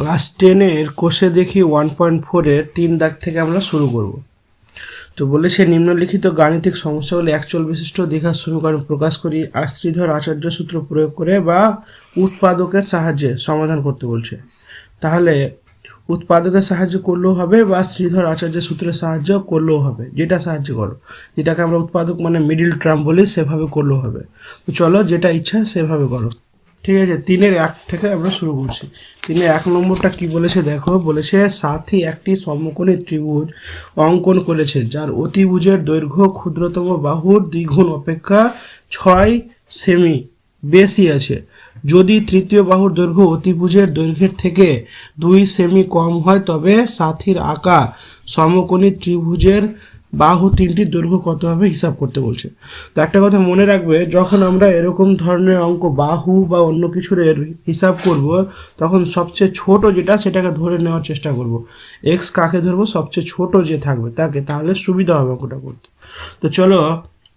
Class 10-এর কোষে দেখি 1.4-এর 3 দাগ থেকে আমরা শুরু করব। তো বলেছে নিম্নলিখিত গাণিতিক সমস্যাগুলি একচল বিশিষ্ট দ্বিঘাত সমীকরণ প্রকাশ করি আর শ্রীধর আচার্য সূত্র প্রয়োগ করে বা উৎপাদকের সাহায্যে সমাধান করতে বলছে। তাহলে উৎপাদকের সাহায্য করলেও হবে বা শ্রীধর আচার্য সূত্রের সাহায্য করলেও হবে, যেটা সাহায্য করো, যেটাকে আমরা উৎপাদক মানে মিডিল টার্ম বলি, সেভাবে করলেও হবে। তো চলো যেটা ইচ্ছা সেভাবে করো। ঠিক আছে, 3-1 থেকে আমরা শুরু করছি। 3-1 নম্বরটা কি বলেছে দেখো, বলেছে সাথী একটি সমকোণী ত্রিভুজ অঙ্কন করেছে যার অতিভুজের দৈর্ঘ্য ক্ষুদ্রতম বাহুর দ্বিগুণ অপেক্ষা 6 সেমি বেশি আছে। যদি তৃতীয় বাহুর দৈর্ঘ্য অতিভুজের দৈর্ঘ্যের থেকে 2 সেমি কম হয় তবে সাথীর আঁকা সমকোণী ত্রিভুজের বাহু তিনটির দৈর্ঘ্য কত হবে হিসাব করতে বলছে। তো একটা কথা মনে রাখবে, যখন আমরা এরকম ধরনের অঙ্ক বাহু বা অন্য কিছুর হিসাব করব, তখন সবচেয়ে ছোট যেটা সেটাকে ধরে নেওয়ার চেষ্টা করব। এক্স কাকে ধরবো, সবচেয়ে ছোট যে থাকবে তাকে, তাহলে সুবিধা হবে অঙ্কটা করতে। তো চলো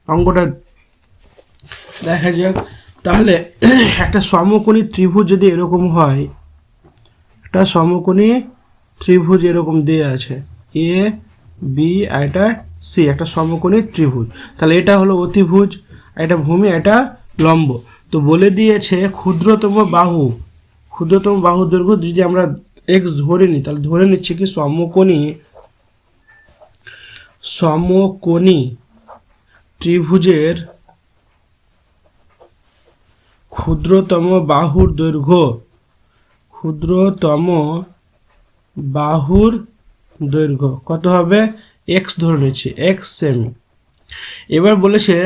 অঙ্কটা দেখা যাক। তাহলে একটা সমকোণী ত্রিভুজ যদি এরকম হয়, একটা সমকোণী ত্রিভুজ এরকম দেয়া আছে এ বি আর এটা সি, একটা সমকোণী ত্রিভুজ। তাহলে এটা হলো অতিভুজ, এটা ভূমি, এটা লম্ব। তো বলে দিয়েছে ক্ষুদ্রতম বাহুর দৈর্ঘ্য যদি আমরা এক্স ধরে নিই, তাহলে ধরে নিচ্ছে কি সমকোণী ত্রিভুজের ক্ষুদ্রতম বাহুর দৈর্ঘ্য কত হবে, এক্স ধরে নিচ্ছি, এক্স সেমি। এবার বলেছে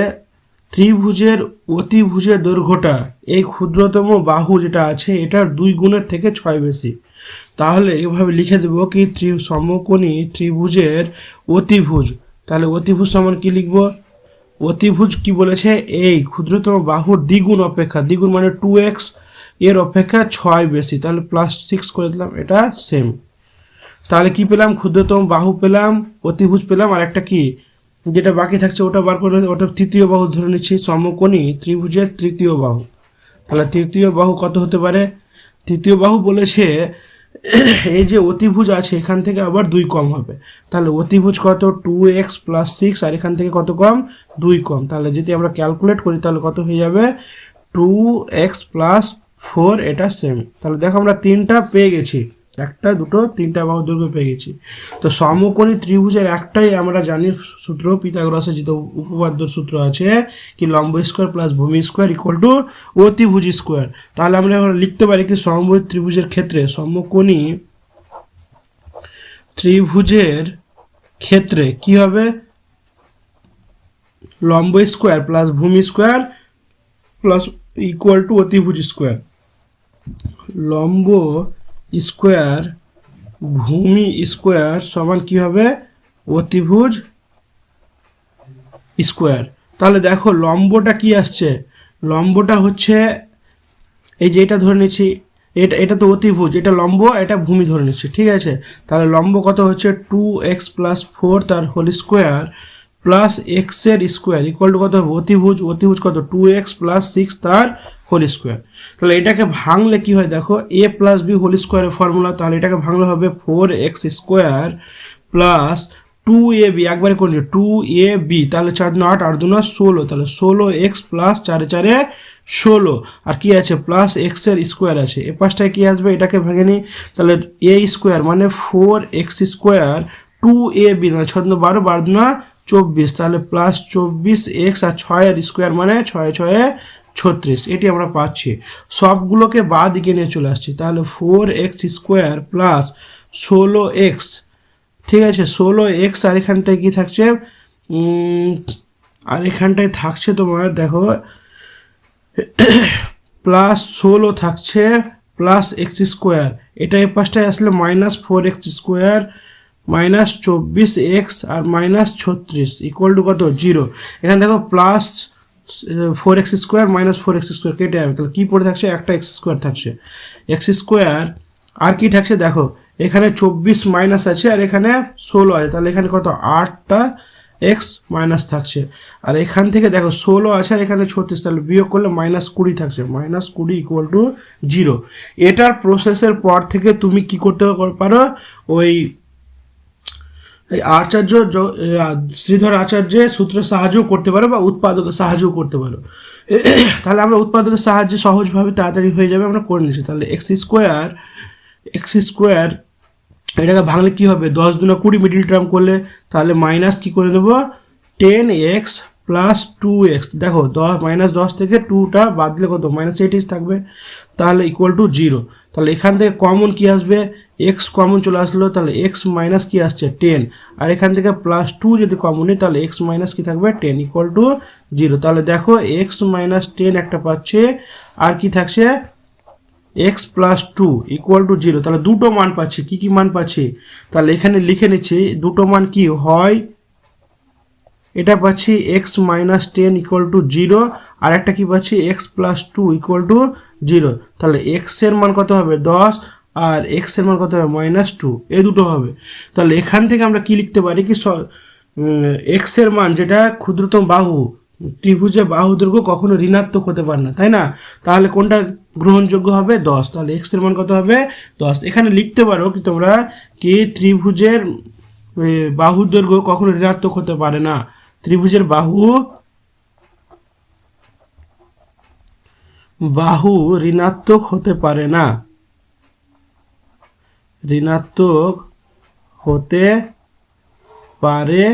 ত্রিভুজের অতিভুজের দৈর্ঘ্যটা এই ক্ষুদ্রতম বাহু যেটা আছে এটার 2 গুণের থেকে 6 বেশি। তাহলে এভাবে লিখে দেবো কি সমকোণী ত্রিভুজের অতিভুজ। তাহলে অতিভুজ সমান কি লিখবো, অতিভুজ কি বলেছে, এই ক্ষুদ্রতম বাহুর দ্বিগুণ মানে 2x এর অপেক্ষা 6 বেশি। তাহলে +6 করে দিলাম, এটা সেম। তাহলে কি পেলাম, ক্ষুদ্রতম বাহু পেলাম, অতিভুজ পেলাম, আর একটা কি যেটা বাকি থাকছে ওটা বার করে, ওটা তৃতীয় বাহু ধরে নিচ্ছি, সমকোণী ত্রিভুজের তৃতীয় বাহু। তাহলে তৃতীয় বাহু কত হতে পারে, তৃতীয় বাহু বলেছে এই যে অতিভুজ আছে এখান থেকে আবার 2 কম হবে। তাহলে অতিভুজ কত, 2x + 6, আর এখান থেকে কত কম, 2 কম। তাহলে যদি আমরা ক্যালকুলেট করি তাহলে কত হয়ে যাবে, 2x + 4, এটা সেম। তাহলে দেখো আমরা 3টা পেয়ে গেছি, 1, 2, 3টা বাহু দৈর্ঘ্য পেয়ে গেছি। তো সমকোণী ত্রিভুজের একটাই আমরা জানি সূত্র, পিথাগোরাসের যেটা উপপাদ্য সূত্র আছে কি লম্ব স্কোয়ার প্লাস ভূমি স্কোয়ার ইকুয়াল টু অতিভুজ স্কোয়ার। তাহলে আমরা লিখতে পারি কি সমবাহু ত্রিভুজের ক্ষেত্রে, সমকোণী ত্রিভুজের ক্ষেত্রে কি হবে, লম্ব স্কোয়ার প্লাস ভূমি স্কোয়ার প্লাস ইকুয়াল টু অতিভুজ স্কোয়ার। লম্ব স্কোয়ার ভূমি স্কোয়ার সমান কি হবে, অতিভুজ স্কোয়ার। তাহলে দেখো লম্বটা কি আসছে, লম্বটা হচ্ছে এই যে এটা ধরে নিচ্ছি, এটা তো অতিভুজ, এটা লম্ব, এটা ভূমি ধরে নিচ্ছি, ঠিক আছে। তাহলে লম্ব কত হচ্ছে 2x + 4 তার হোল স্কোয়ার প্লাস এক্স এর স্কোয়ার ইকুয়াল টু কত হবে, অতিভুজ কত, 2x + 6 তার হোল স্কোয়ার। তাহলে এটাকে ভাঙলে কি হয় দেখো, a + b হোল স্কোয়ারের ফর্মুলা। তাহলে এটাকে ভাঙলে হবে 4x স্কোয়ার প্লাস 2ab, একবারে করছে 2ab, তাহলে 4 × 8, 8 × 2 = 16। তাহলে 16x প্লাস 4 × 4 = 16, আর কি আছে প্লাস এক্স এর স্কোয়ার আছে। এ পাশটায় কি আসবে, এটাকে ভেঙে নিই। তাহলে a স্কোয়ার মানে 4x স্কোয়ার 2ab, 6 × 12, 12 × 2 = 24, তাহলে প্লাস 24x, আর 6 এর স্কোয়ার মানে 6 × 6 = 36। এটি আমরা পাচ্ছি, সবগুলোকে বাঁ দিকে নিয়ে চলে আসছি। তাহলে 4x স্কোয়ার প্লাস 16x, ঠিক আছে, 16x, আর এখানটায় কি থাকছে, আর এখানটায় থাকছে তোমার দেখো প্লাস 16 থাকছে প্লাস x স্কোয়ার, এটা এই পাশটায় আসলে -4x স্কোয়ার মাইনাস 24x আর -36 ইকুয়াল টু কত, 0। এখানে দেখো plus 4x square -4x square কেটে যাবে, তাহলে কী পড়ে থাকছে, একটা x স্কোয়ার থাকছে, x স্কোয়ার, আর কি থাকছে দেখো এখানে 24 মাইনাস আছে আর এখানে 16 আছে, তাহলে এখানে কত, 8টা এক্স মাইনাস থাকছে, আর এখান থেকে দেখো 16 আছে আর এখানে 36, তাহলে বিয়োগ করলে -20 থাকছে, -20 ইকুয়াল টু 0। এটার প্রসেসের পর থেকে তুমি কি করতে পারো, ওই আচার্য শ্রীধর আচার্যের সূত্রের সাহায্য করতে পারো বা উৎপাদকের সাহায্য করতে পারো। তাহলে আমরা উৎপাদকের সাহায্যে সহজভাবে তাড়াতাড়ি হয়ে যাবে, আমরা করে নিচ্ছি। তাহলে এক্স স্কোয়ার এটাকে ভাঙলে কী হবে, 10 × 20 মিডিল টার্ম করলে, তাহলে মাইনাস কী করে নেবো 10x প্লাস 2x, দেখো -10 থেকে 2টা বাদ দিলে কত -8 থাকবে, তাহলে ইকুয়াল টু 0। তাহলে এখান থেকে কমন কি আসবে, x কমন চলে আসলো, তাহলে x মাইনাস কি আসছে 10, আর এখান থেকে +2 যদি কমন নিই তাহলে x মাইনাস কি থাকবে 10 ইকুয়াল টু 0। তাহলে দেখো x মাইনাস 10 একটা পাচ্ছে, আর কি থাকছে x প্লাস 2 ইকুয়াল টু 0। তাহলে দুটো মান পাচ্ছি, কি কি মান পাচ্ছি, তাহলে এখানে লিখে নিচ্ছি দুটো মান কি হয়, এটা পাচ্ছি x মাইনাস 10 ইকুয়াল টু 0, আর একটা কি পাচ্ছি x প্লাস 2 ইকুয়াল টু 0। তাহলে x এর মান কত হবে 10, আর x এর মান কত হবে -2, এই দুটো হবে। তাহলে এখান থেকে আমরা কি লিখতে পারি কি, x এর মান যেটা ক্ষুদ্রতম বাহু, ত্রিভুজে বাহু দৈর্ঘ্য কখনো ঋণাত্মক হতে পারে না, তাই না, তাহলে কোনটা গ্রহণযোগ্য হবে 10, তাহলে x এর মান কত হবে 10। এখানে লিখতে পারো কি তোমরা কি ত্রিভুজের বাহু দৈর্ঘ্য কখনো ঋণাত্মক হতে পারে না, ত্রিভুজের বাহু ঋণাত্মক হতে পারে না, ঋণাত্মক হতে পারে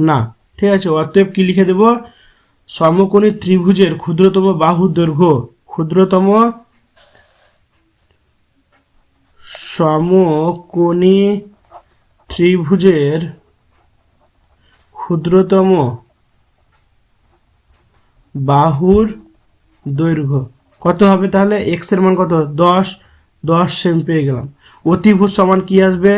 না, ঠিক আছে। অতএব কি লিখে দেব, সমকোণী ত্রিভুজের ক্ষুদ্রতম বাহুর দৈর্ঘ্য, সমকোণী ত্রিভুজের ক্ষুদ্রতম বাহুর দৈর্ঘ্য কত হবে, তাহলে x এর মান কত 10 সেম পেয়ে গেলাম। অতিভুজ সমান কি আসবে,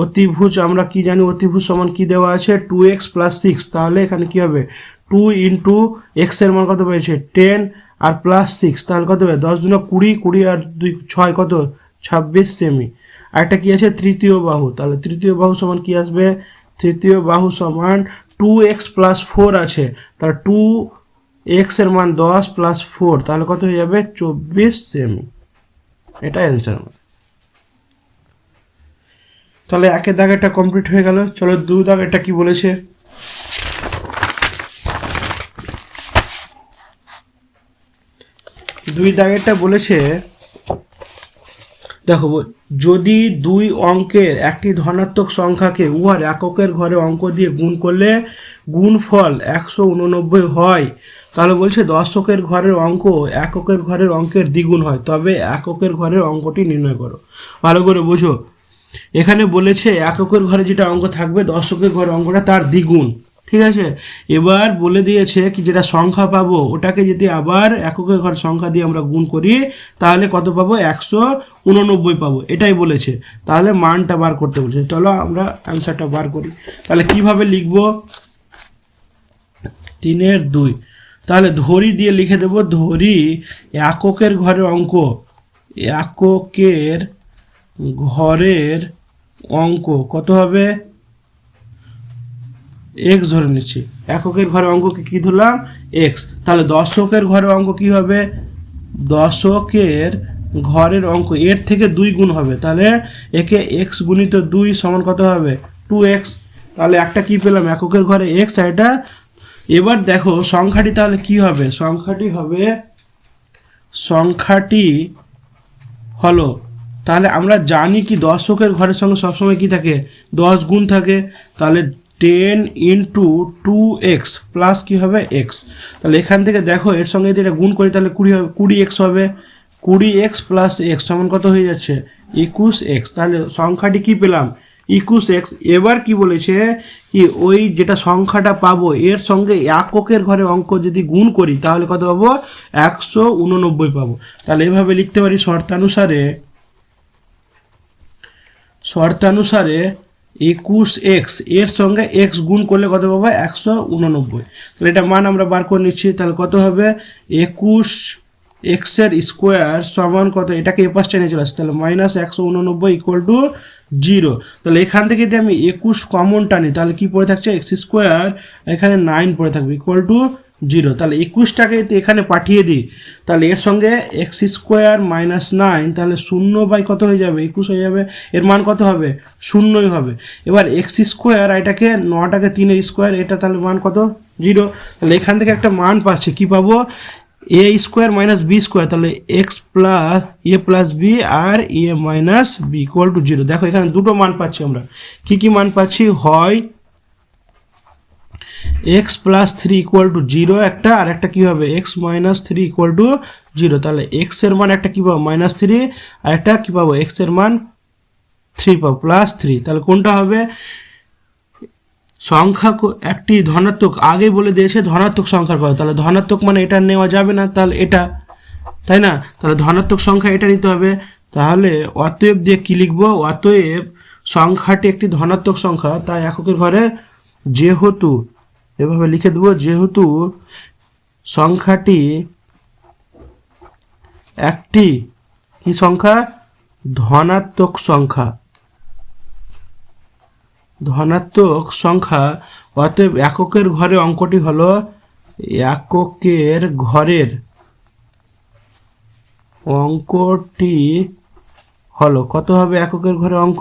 অতিভুজ আমরা কি জানি, অতিভুজ সমান কি দেওয়া আছে 2x প্লাস 6, তাহলে এখানে কি হবে 2 ইন্টু x এর মান কত পেয়েছে 10 আর +6, তাহলে কত হবে 10 × 20, 20 আর 2 6 কত 26 সেমি। আর একটা কি আছে তৃতীয় বাহু, তাহলে তৃতীয় বাহু সমান কি আসবে, তৃতীয় বাহু সমান 2x প্লাস 4 আছে, তাহলে 2x এর মান 10 প্লাস 4, তাহলে কত হয়ে যাবে 24 সেমি, এটা অ্যান্সার। তাহলে একের দাগেরটা কমপ্লিট হয়ে গেল। চলো 2 দাগেরটা কি বলেছে, 2 দাগেরটা বলেছে দেখো, যদি 2 অঙ্কের একটি ধনাত্মক সংখ্যাকে উহার এককের ঘরে অঙ্ক দিয়ে গুণ করলে গুণফল 189 হয়, তাহলে বলছে দশকের ঘরের অঙ্ক এককের ঘরের অঙ্কের দ্বিগুণ হয়, তবে এককের ঘরের অঙ্কটি নির্ণয় করো। ভালো করে বোঝো, এখানে বলেছে এককের ঘরে যেটা অঙ্ক থাকবে দশকের ঘরের অঙ্কটা তার দ্বিগুণ, ঠিক আছে। এবার বলে দিয়েছে কি যেটা সংখ্যা পাবো ওটাকে যদি আবার এককের ঘর সংখ্যা দিয়ে আমরা গুণ করি তাহলে কত পাবো 189 পাবো, এটাই বলেছে। তাহলে মানটা বার করতে বলেছে, চলো আমরা অ্যান্সারটা বার করি। তাহলে কিভাবে লিখবো, 3/2, তাহলে ধরি দিয়ে লিখে দেব, ধরি এককের ঘরের অঙ্ক, এককের ঘরের অঙ্ক কত হবে x ধরে নিচ্ছি, এককের ঘরের অঙ্ককে কি ধরলাম x। তাহলে দশকের ঘরের অঙ্ক কি হবে, দশকের ঘরের অঙ্ক এর থেকে 2 গুণ হবে, তাহলে একে x গুণিত 2 সমান কত হবে 2x। তাহলে একটা কি পেলাম এককের ঘরে x, আর এটা। এবার দেখো সংখ্যাটি তাহলে কি হবে, সংখ্যাটি হলো, তাহলে আমরা জানি কি দশকের ঘরের সঙ্গে সবসময় কি থাকে 10 গুণ থাকে, তাহলে 10 × 2x প্লাস কি হবে x। তাহলে এখান থেকে দেখো এর সঙ্গে যদি এটা গুণ করি তাহলে 20x হবে, 20x প্লাস x সমান কত হয়ে যাচ্ছে 21x। তাহলে সংখ্যাটি কি পেলাম 21x। এবার কি বলেছে কি ওই যেটা সংখ্যাটা পাবো এর সঙ্গে এককের ঘরে অঙ্ক যদি গুণ করি তাহলে কত পাবো 189 পাবো। তাহলে এভাবে লিখতে পারি শর্তানুসারে 21x এর সঙ্গে x গুণ করলে কত পাবো 189। তাহলে এটা মান আমরা বার করে নিচ্ছি, তাহলে কত হবে 21x এর স্কোয়ার সমান কত, এটাকে এ পাশটা নিয়ে চলে আসছে, তাহলে -189 ইকুয়াল টু জিরো। তাহলে এখান থেকে যদি আমি 21 কমন টানি তাহলে কি পড়ে থাকছে এক্স স্কোয়ার, এখানে 9 পড়ে থাকবে ইকুয়াল টু জিরো। তাহলে 21টাকে এখানে পাঠিয়ে দিই, তাহলে এর সঙ্গে এক্স স্কোয়ার মাইনাস 9, তাহলে 0 কত হয়ে যাবে 21 হয়ে যাবে, এর মান কত হবে 0ই হবে। এবার এক্স স্কোয়ার এটাকে 9টাকে 3-এর স্কোয়ার, এটা তাহলে মান কত 0। তাহলে এখান থেকে একটা মান পাচ্ছি, কি পাবো A square minus B square, তাহলে x plus A plus B আর A minus B equal to 0। দেখো এখানে দুটো মান পাচ্ছি আমরা, কি মান পাচ্ছি, হয় এক্স প্লাস 3 ইকুয়াল টু 0 একটা, আর একটা কী হবে এক্স মাইনাস 3 ইকুয়াল টু 0। তাহলে এক্সের মান একটা কী পাবো -3, আর একটা কী পাবো এক্সের মান 3 পাবো +3। তাহলে কোনটা হবে, সংখ্যা একটি ধনাত্মক আগে বলে দিয়েছে ধনাত্মক সংখ্যার কথা, তাহলে ধনাত্মক মানে এটা নেওয়া যাবে না, তাহলে এটা, তাই না, তাহলে ধনাত্মক সংখ্যা এটা নিতে হবে। তাহলে অতএব দিয়ে কী লিখবো, অতএব সংখ্যাটি একটি ধনাত্মক সংখ্যা, তাই এককের ঘরে যেহেতু, এভাবে লিখে দেবো, যেহেতু সংখ্যাটি একটি কি সংখ্যা, ধনাত্মক সংখ্যা, ধনাত্মক সংখ্যা, অতএব এককের ঘরে অঙ্কটি হলো, এককের ঘরের অঙ্কটি হলো কত হবে, এককের ঘরে অঙ্ক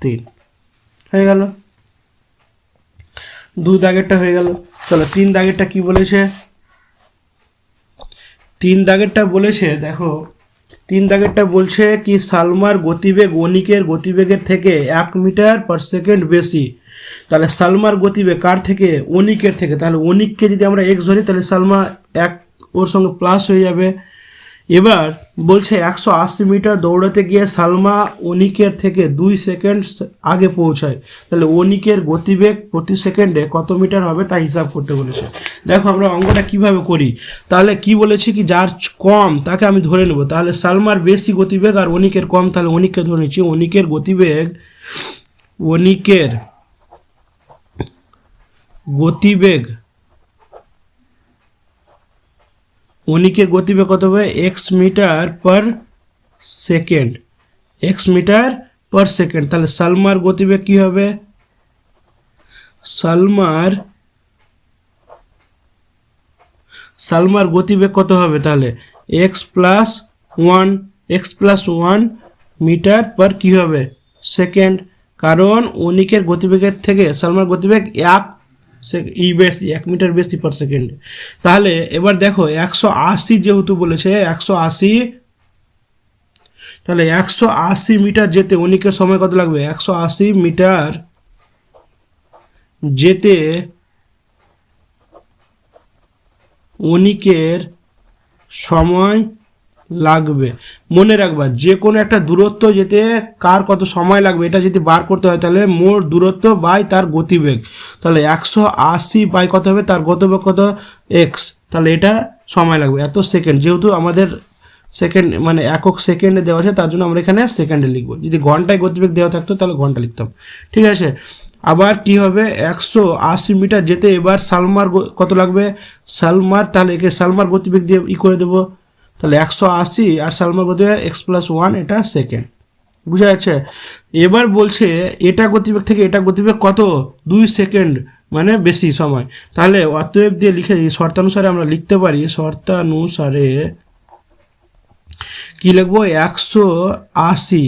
3 হয়ে গেল। 2 দাগেরটা হয়ে গেল। চলো 3 দাগেরটা কি বলেছে, 3 দাগেরটা বলেছে, দেখো 3 দাগেরটা বলছে কি সালমার গতিবেগ অনিকের গতিবেগের থেকে 1 মিটার পার সেকেন্ড বেশি। তাহলে সালমার গতিবেগ কার থেকে, অনিকের থেকে, তাহলে অনিককে যদি আমরা এক্স ধরি তাহলে সালমা 1 ওর সঙ্গে প্লাস হয়ে যাবে। এবার বলছে 180 মিটার দৌড়াতে গিয়ে সালমা অনিকের থেকে 2 সেকেন্ড আগে পৌঁছায়, তাহলে অনিকের গতিবেগ প্রতি সেকেন্ডে কত মিটার হবে তা হিসাব করতে বলেছে। দেখো আমরা অঙ্কটা কিভাবে করি, তাহলে কি বলেছি কি যার কম তাকে আমি ধরে নেব, তাহলে সালমার বেশি গতিবেগ আর অনিকের কম, তাহলে অনিককে ধরে নিচ্ছি। অনিকের গতিবেগ কত হবে এক্স মিটার পার সেকেন্ড, তাহলে সালমার গতিবেগ কি হবে, সালমার গতিবেগ কত হবে, তাহলে x plus one metre per কি হবে সেকেন্ড, কারণ অনিকের গতিবেগের থেকে সালমার গতিবেগ 1 মিটার বেশি পার সেকেন্ড। তাহলে এবার দেখো 180 যেহেতু বলেছে 180, তাহলে 180 মিটার যেতে অনিকের সময় কত লাগবে, 180 মিটার যেতে অনিকের সময় লাগবে। মনে রাখবা যে কোনো একটা দূরত্ব যেতে কার কত সময় লাগবে এটা যদি বার করতে হয় তাহলে মোট দূরত্ব বাই তার গতিবেগ, তাহলে 180 বাই কত হবে তার গতিবেগ কত এক্স, তাহলে এটা সময় লাগবে এত সেকেন্ড, যেহেতু আমাদের সেকেন্ড মানে একক সেকেন্ডে দেওয়া আছে তার জন্য আমরা এখানে সেকেন্ডে লিখবো, যদি ঘন্টায় গতিবেগ দেওয়া থাকতো তাহলে ঘন্টা লিখতাম, ঠিক আছে। আবার কি হবে 180 মিটার যেতে এবার সালমার কত লাগবে, সালমার, তাহলে একে সালমার গতিবেগ দিয়ে করে দেবো, তাহলে 180 আর সালমার গতিবেগ x+1 এটা সেকেন্ড, বুঝা যাচ্ছে। এবার বলছে এটা গতিবেগ থেকে এটা গতিবেগ কত 2 সেকেন্ড মানে বেশি সময়, তাহলে অতএব দিয়ে লিখে দিই শর্তানুসারে আমরা লিখতে পারি, শর্তানুসারে কি লিখবো 180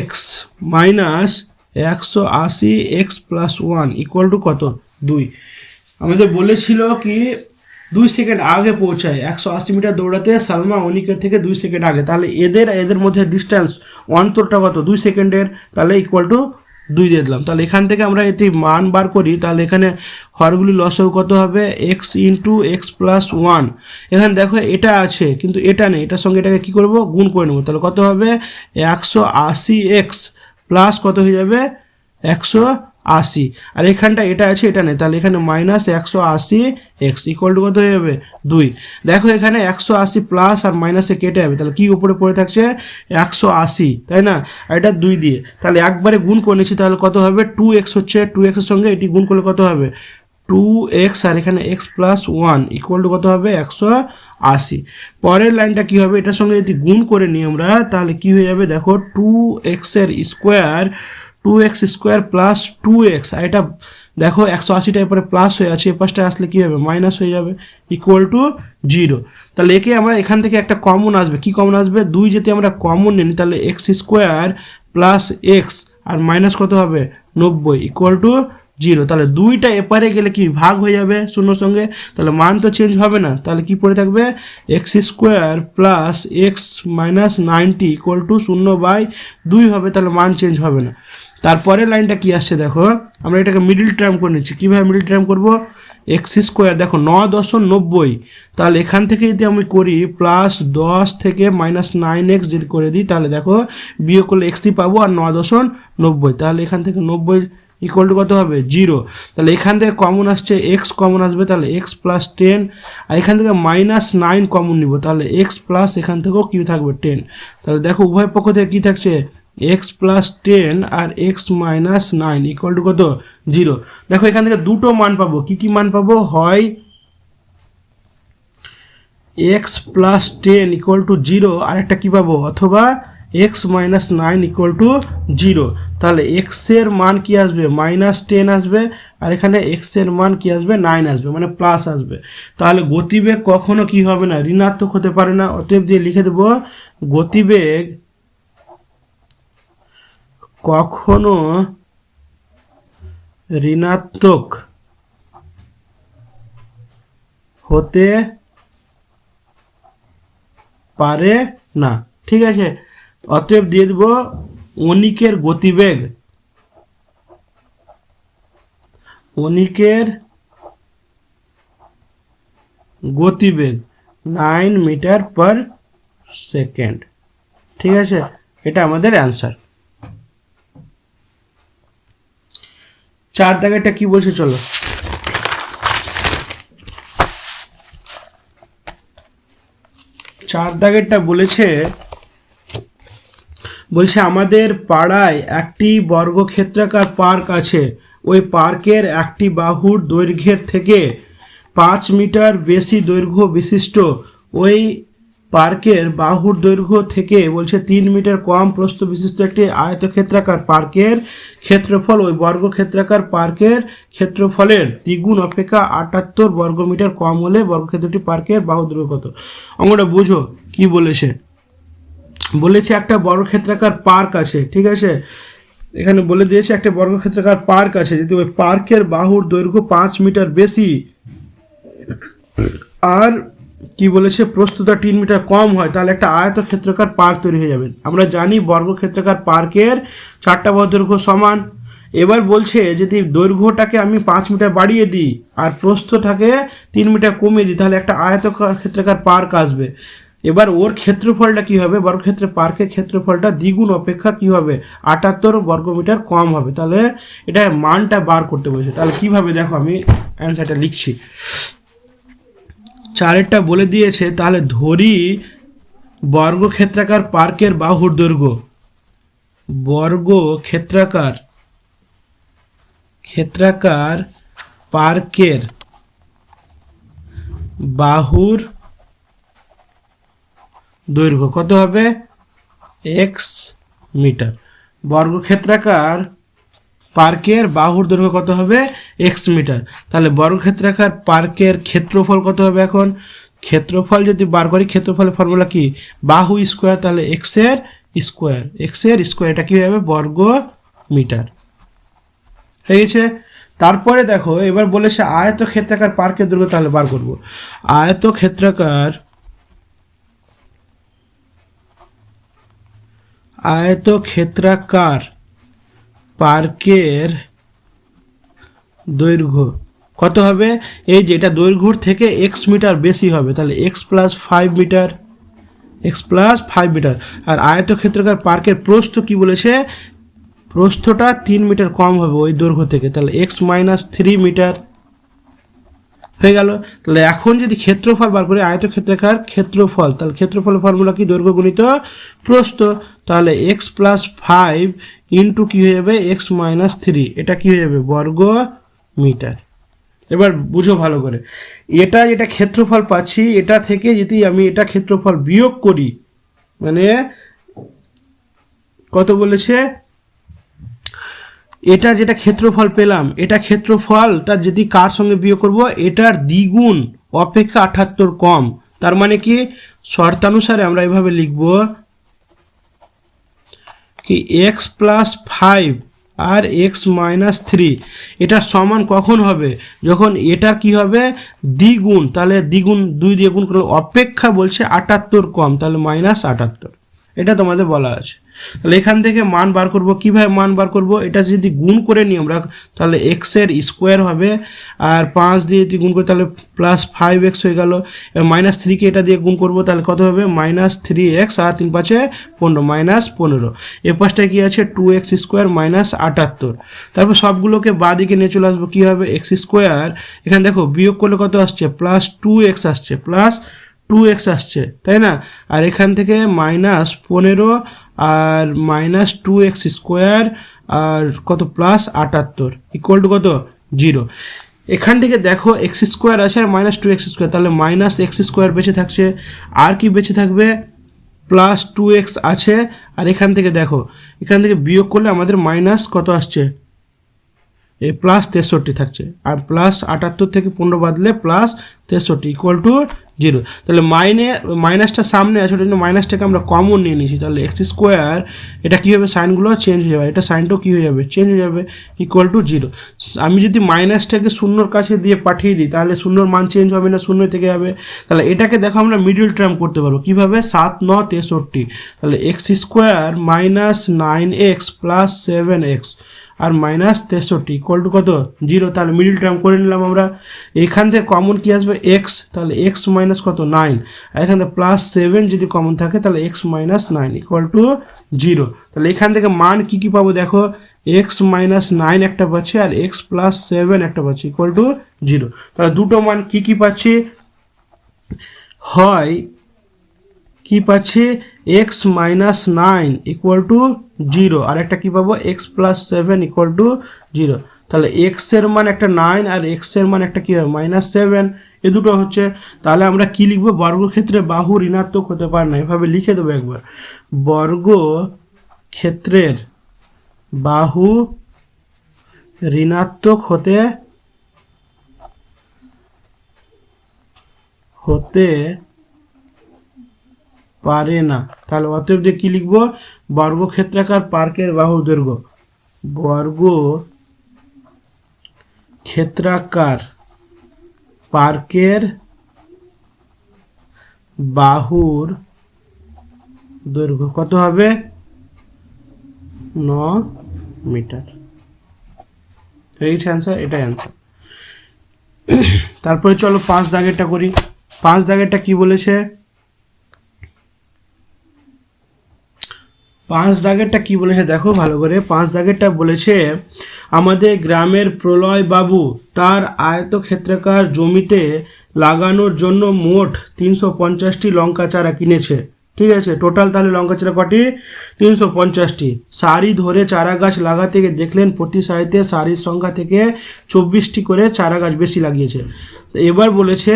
x minus 180 x+1 equal to কত 2। আমাদের বলেছিল কি 2 সেকেন্ড আগে পৌঁছায়, 180 মিটার দৌড়াতে সালমা অনিকের থেকে 2 সেকেন্ড আগে, তাহলে এদের মধ্যে ডিস্টেন্স অন্তরটা কত 2 সেকেন্ডের, তাহলে ইকুয়াল টু 2 দিয়ে দিলাম। তাহলে এখান থেকে আমরা এটি মান বার করি, তাহলে এখানে হরগুলি লসাগু কত হবে x ইন্টু x+1, এখানে দেখো এটা আছে কিন্তু এটা নেই, এটার সঙ্গে এটাকে কী করবো গুণ করে নেবো, তাহলে কত হবে 180x প্লাস কত হয়ে যাবে 180, আর এখানটা এটা আছে এটা নেই, তাহলে এখানে -180x ইকুয়াল টু কত হয়ে যাবে 2। দেখো এখানে 180 প্লাস আর মাইনাসে কেটে যাবে, তাহলে কি উপরে পড়ে থাকছে 180, তাই না, আর এটা 2 দিয়ে, তাহলে একবারে গুণ করে নিচ্ছি, তাহলে কত হবে 2x হচ্ছে, 2x এর সঙ্গে এটি গুণ করলে কত হবে 2x আর এখানে x প্লাস 1 ইকুয়াল টু কত হবে 180। পরের লাইনটা কি হবে, এটার সঙ্গে যদি গুণ করে নিই আমরা তাহলে কি হয়ে যাবে দেখো 2x এর square 2x square plus 2x, আর এটা দেখো 180টা এরপরে প্লাস হয়ে আছে, এ পাশটা আসলে কী হবে মাইনাস হয়ে যাবে ইকুয়াল টু 0। তাহলে একে আমরা এখান থেকে একটা কমন আসবে, কি কমন আসবে 2 যদি আমরা কমন নিই তাহলে এক্স স্কোয়ার প্লাস এক্স আর মাইনাস কত হবে 90 ইকুয়াল টু 0। তাহলে 2টা এপারে গেলে কি ভাগ হয়ে যাবে শূন্যর সঙ্গে, তাহলে মান তো চেঞ্জ হবে না, তাহলে কি পড়ে থাকবে x square plus x minus 90 equal to 0/2 হবে, তাহলে মান চেঞ্জ হবে না। তারপরে লাইনটা কি আসছে দেখো, আমরা এটাকে মিডিল টার্ম করে নিচ্ছি। কীভাবে মিডিল টার্ম করবো, এক্স স্কোয়ার দেখো 9×90, তাহলে এখান থেকে যদি আমি করি প্লাস 10 থেকে মাইনাস 9x যদি করে দিই তাহলে দেখো বিয়োগ করলে এক্সই পাবো আর 9×90, তাহলে এখান থেকে 90 ইকুয়াল টু কত হবে 0। তাহলে এখান থেকে কমন আসছে এক্স কমন আসবে, তাহলে এক্স প্লাস 10, আর এখান থেকে মাইনাস 9 কমন নিব, তাহলে এক্স প্লাস এখান থেকেও কী থাকবে 10। তাহলে দেখো উভয় পক্ষ থেকে কী থাকছে এক্স প্লাস 10 আর এক্স মাইনাস 9 ইকুয়াল টু কত 0। দেখো এখান থেকে দুটো মান পাবো, কি মান পাবো, হয় এক্স প্লাস 10 ইকুয়াল টু 0 আর একটা কী পাবো, অথবা এক্স মাইনাস 9 ইকুয়াল টু 0। তাহলে এক্সের মান কি আসবে -10 আসবে, আর এখানে এক্সের মান কি আসবে 9 আসবে, মানে প্লাস আসবে। তাহলে গতিবেগ কখনো কি হবে না ঋণাত্মক হতে পারে না, অতএব দিয়ে লিখে দেবো গতিবেগ কখনো ঋণাত্মক হতে পারে না, ঠিক আছে। অতএব দিয়ে দেব অনিকের গতিবেগ 9 মিটার পার সেকেন্ড, ঠিক আছে। এটা আমাদের অ্যান্সার। 4 দাগেরটা কি বলছে চলো। 4 দাগেরটা বলছে আমাদের পাড়ায় একটি বর্গক্ষেত্রাকার পার্ক আছে, ওই পার্কের একটি বাহুর দৈর্ঘ্যের থেকে 5 মিটার বেশি দৈর্ঘ্য বিশিষ্ট ওই পার্কের বাহুর দৈর্ঘ্য থেকে 3 মিটার কম প্রস্থ বিশিষ্ট একটি আয়তক্ষেত্রাকার পার্কের ক্ষেত্রফল ওই বর্গক্ষেত্রাকার পার্কের ক্ষেত্রফলের দ্বিগুণ অপেক্ষা 78 বর্গমিটার কম হলে বর্গক্ষেত্রটি পার্কের বাহুর দৈর্ঘ্য কত। অঙ্কটা বুঝো কি বলেছে, একটা বর্গক্ষেত্রাকার পার্ক আছে, ঠিক আছে। এখানে বলে দিয়েছে একটা বর্গক্ষেত্রাকার পার্ক আছে, যদি ওই পার্কের বাহুর দৈর্ঘ্য 5 মিটার বেশি আর কি বলেছে প্রস্থতা 3 মিটার কম হয়, তাহলে একটা আয়তক্ষেত্রাকার পার্ক তৈরি হয়ে যাবে। আমরা জানি বর্গক্ষেত্রাকার পার্কের 4টা বাহুর দৈর্ঘ্য সমান। এবার বলছে যদি দৈর্ঘ্যটাকে আমি 5 মিটার বাড়িয়ে দিই আর প্রস্থটাকে 3 মিটার কমিয়ে দিই তাহলে একটা আয়তক্ষেত্রাকার পার্ক আসবে। এবার ওর ক্ষেত্রফলটা কি হবে, বর্গক্ষেত্রের পার্কের ক্ষেত্রফলটা দ্বিগুণ অপেক্ষা কি হবে 78 বর্গমিটার কম হবে, তাহলে এটা মানটা বার করতে বলছে। তাহলে কিভাবে দেখো আমি অ্যান্সারটা লিখছি। 4টা বলে দিয়েছে, তাহলে ধরি বর্গক্ষেত্রাকার পার্কের বাহুর দৈর্ঘ্য, বর্গক্ষেত্রাকার পার্কের বাহুর দৈর্ঘ্য কত হবে x মিটার। বর্গক্ষেত্রাকার পার্কের বাহুর দৈর্ঘ্য কত হবে x মিটার। তাহলে বর্গক্ষেত্রাকার পার্কের ক্ষেত্রফল কত হবে, এখন ক্ষেত্রফল যদি বার করি ক্ষেত্রফলের ফর্মুলা কি বাহু স্কোয়ার, তাহলে x এর স্কোয়ার এটা কি হবে বর্গ মিটার হয়ে গেছে। তারপরে দেখো এবার বলেছে আয়তক্ষেত্রাকার পার্কের দৈর্ঘ্য, তাহলে বার করব আয়তক্ষেত্রাকার পার্কের দৈর্ঘ্য কত হবে, এই যে এটা দৈর্ঘ্যর থেকে x মিটার বেশি হবে, তাহলে x প্লাস 5 মিটার। আর আয়তক্ষেত্রাকার পার্কের প্রস্থ কি বলেছে, প্রস্থটা 3 মিটার কম হবে ওই দৈর্ঘ্য থেকে, তাহলে x মাইনাস 3 মিটার হয়ে গেল। তাহলে এখন যদি ক্ষেত্রফল বার করি আয়তক্ষেত্রাকার ক্ষেত্রফল, তাহলে ক্ষেত্রফলের ফর্মুলা কি দৈর্ঘ্য গুণিত প্রস্থ, তাহলে x প্লাস 5 ইন্টু কী হয়ে যাবে x মাইনাস 3, এটা কি হয়ে যাবে বর্গ মিটার। এবার বুঝো ভালো করে, এটা যেটা ক্ষেত্রফল পাচ্ছি এটা থেকে যদি আমি এটা ক্ষেত্রফল বিয়োগ করি, মানে কত বলেছে, এটা যেটা ক্ষেত্রফল পেলাম এটা ক্ষেত্রফলটা যদি কার সঙ্গে বিয়োগ করব, এটার দ্বিগুণ অপেক্ষা 78 কম, তার মানে কি শর্তানুসারে আমরা এভাবে লিখব কি এক্স প্লাস 5 আর এক্স মাইনাস 3 এটা সমান কখন হবে, যখন এটার কি হবে দ্বিগুণ, তাহলে দ্বিগুণ 2 দিয়ে গুণ করলে অপেক্ষা বলছে 78 কম, তাহলে -78, এটা তোমাদের বলা আছে। তাহলে এখান থেকে মান বার করব, কিভাবে মান বার করব, এটা যদি গুণ করে নিই আমরা তাহলে এক্স এর স্কোয়ার হবে, আর 5 দিয়ে যদি গুণ করি তাহলে +5x হয়ে গেল, -3কে এটা দিয়ে গুণ করব তাহলে কত হবে -3x, আর 3 5 15 -15, এর পাশটায় কি আছে 2x স্কোয়ার -78, তারপর সবগুলোকে বাঁ দিকে নিয়ে চলে আসবো, কি হবে x স্কোয়ার, এখানে দেখো বিয়োগ করলে কত আসছে +2x আসছে, +2x আসছে, তাই না, আর এখান থেকে -15 আর -2x স্কোয়ার আর কত +78 ইকুয়াল টু কত 0, এখান থেকে দেখো x স্কোয়ার আছে আর -2x স্কোয়ার, তাহলে -x স্কোয়ার বেঁচে থাকছে, আর কি বেঁচে থাকবে +2x আছে, আর এখান থেকে দেখো এখান থেকে বিয়োগ করলে আমাদের মাইনাস কত আসছে, এই +63 থাকছে, আর +78 থেকে 15 বাদলে +63 ইকুয়াল টু 0, তাহলে মাইনাসটা সামনে আছে, ওই জন্য মাইনাসটাকে আমরা কমন নিয়ে নিয়েছি, তাহলে এক্স স্কোয়ার এটা কী হবে সাইনগুলো চেঞ্জ হয়ে যাবে, এটা সাইনটাও কী হয়ে যাবে চেঞ্জ হয়ে যাবে, ইকুয়াল টু 0। আমি যদি মাইনাসটাকে শূন্যর কাছে দিয়ে পাঠিয়ে দিই তাহলে শূন্যর মান চেঞ্জ হবে না, শূন্য থেকে যাবে, তাহলে এটাকে দেখো আমরা মিডল টার্ম করতে পারবো কীভাবে, 7 9 63, তাহলে এক্স স্কোয়ার -9x + 7x আর -63 ইকুয়াল টু কত 0, তাহলে মিডল টার্ম করে নিলাম আমরা। এখান থেকে কমন কি আসবে এক্স, তাহলে এক্স মাইনাস কত 9, আর এখান থেকে +7 যদি কমন থাকে তাহলে এক্স - 9 ইকুয়াল টু 0, তাহলে এখান থেকে মান কি কি পাবো দেখো, এক্স -9 একটা পাচ্ছি আর এক্স +7 একটা পাচ্ছি ইকুয়াল টু 0, তাহলে দুটো মান কি কি পাচ্ছি, হয় কি পাচ্ছি এক্স -9 ইকুয়াল টু 0, আর একটা কি পাবো এক্স +7 ইকুয়াল টু 0, তাহলে এক্স এর মান একটা 9 আর এক্স এর মান একটা কি হবে -7, এ দুটো হচ্ছে, তাহলে আমরা কি লিখবো, বর্গক্ষেত্রে বাহু ঋণাত্মক হতে পারে না, এভাবে লিখে দেবো একবার, বর্গক্ষেত্রের বাহু ঋণাত্মক হতে পারে না, তাহলে অতএব দিয়ে কি লিখবো, বর্গক্ষেত্রাকার পার্কের বাহুর দৈর্ঘ্য, বর্গক্ষেত্রাকার পার্কের বাহুর দৈর্ঘ্য কত হবে 9 মিটার, এই অ্যান্সার, এটাই অ্যান্সার। তারপরে চলো 5 দাগেরটা করি, 5 দাগেরটা কি বলেছে, 5 দাগেরটা কি বলেছে দেখো ভালো করে, 5 দাগেরটা বলেছে আমাদের গ্রামের প্রলয় বাবু তার আয়তক্ষেত্রাকার জমিতে লাগানোর জন্য মোট 350টি লঙ্কা চারা কিনেছে, ঠিক আছে, টোটাল তাহলে লঙ্কা চারা কটি 350টি, সারি ধরে চারা গাছ লাগাতে গিয়ে দেখলেন প্রতি সারিতে সারির সংখ্যা থেকে 24টি করে চারা গাছ বেশি লাগিয়েছে, এবার বলেছে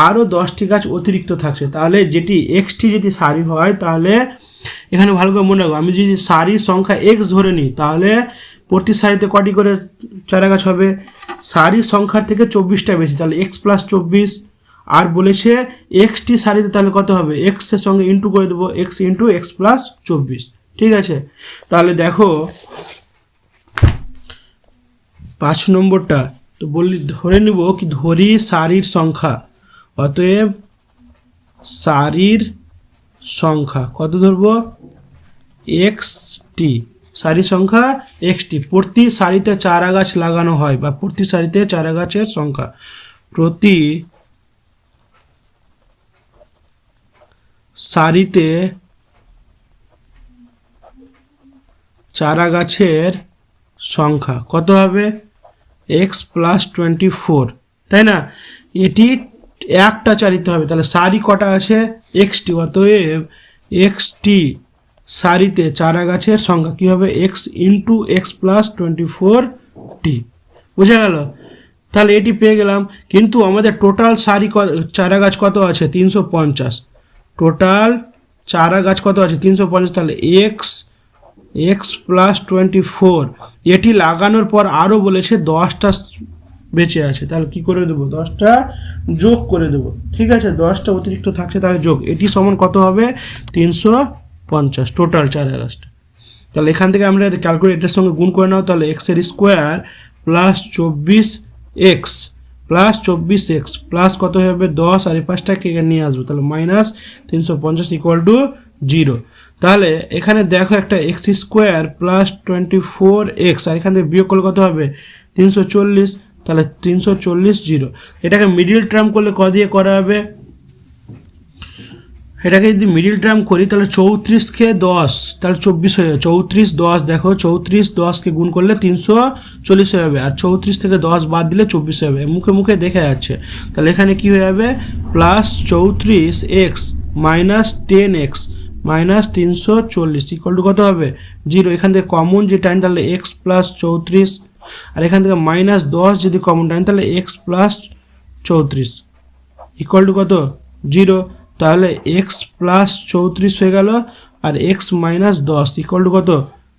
আরও 10টি গাছ অতিরিক্ত থাকছে, তাহলে যেটি এক্সটি যদি সারি হয় তাহলে এখানে ভালো করে মনে রাখবো, আমি যদি সারির সংখ্যা এক্স ধরে নিই তাহলে প্রতি সারিতে কটি করে চারা গাছ হবে, সারির সংখ্যার থেকে 24টা বেশি, তাহলে x + 24, আর বলেছে এক্সটি সারিতে তাহলে কত হবে, এক্স এর সঙ্গে ইন্টু করে দেবো, এক্স ইন্টু x + 24, ঠিক আছে, তাহলে দেখো 5 নম্বরটা তো বললি ধরে নিব কি, ধরি সারির সংখ্যা, অতএব সারির সংখ্যা কত ধরবো এক্সটি, সারি সংখ্যা এক্সটি, প্রতি সারিতে চারা গাছ লাগানো হয় বা প্রতি সারিতে চারা গাছের সংখ্যা, প্রতি সারিতে চারা গাছের সংখ্যা কত হবে x + 24, তাই না, এটি একটা চারিতে হবে, তাহলে সারি কটা আছে এক্সটি, অতএব এক্সটি সারিতে চারা গাছের সংখ্যা কী হবে x × x + 24t, বুঝা গেল, তাহলে এটি পেয়ে গেলাম। কিন্তু আমাদের টোটাল চারা গাছ কত আছে? 350। টোটাল চারা গাছ কত আছে? 350। তাহলে এক্স প্লাস 24, এটি লাগানোর পর আরও বলেছে 10টা বেঁচে আছে, তাহলে কি করে দেবো? 10টা যোগ করে দেবো। ঠিক আছে, 10টা অতিরিক্ত থাকছে, তাহলে যোগ। এটি সমান কত হবে? 350 টোটাল চারা গাছটা। তাহলে এখান থেকে আমরা ক্যালকুলেটরের সঙ্গে গুণ করে নাও। তাহলে এক্সের square plus 24x plus 24x plus কত হবে? 10, আর এই 5টাকে নিয়ে আসবো, তাহলে মাইনাস 350 ইকুয়াল টু 0। তাহলে এখানে দেখো একটা এক্স স্কোয়ার প্লাস 24x, আর এখান থেকে বিয়োগ করলে কত হবে? 340। তাহলে 340 0। এটাকে মিডিল টার্ম করলে ক দিয়ে করা হবে? এটাকে যদি মিডিল টার্ম করি তাহলে 34কে 10, তাহলে 24 হয়ে যাবে। 34 10, দেখো 34 10কে গুণ করলে 340 হয়ে যাবে, আর 34 থেকে 10 বাদ দিলে 24 হয়ে যাবে, মুখে মুখে দেখা যাচ্ছে। তাহলে এখানে কি হয়ে যাবে? Plus 34x minus 10x minus 340 equal to কত হবে? 0। এখান থেকে কমন যে টাইম, তাহলে x প্লাস 34, আর এখান থেকে মাইনাস 10 যদি কমন টাইম, তাহলে x প্লাস 34 ইকুয়াল টু কত? 0। তাহলে এক্স প্লাস 34 হয়ে গেল, আর এক্স মাইনাস 10 ইকুয়াল টু কত?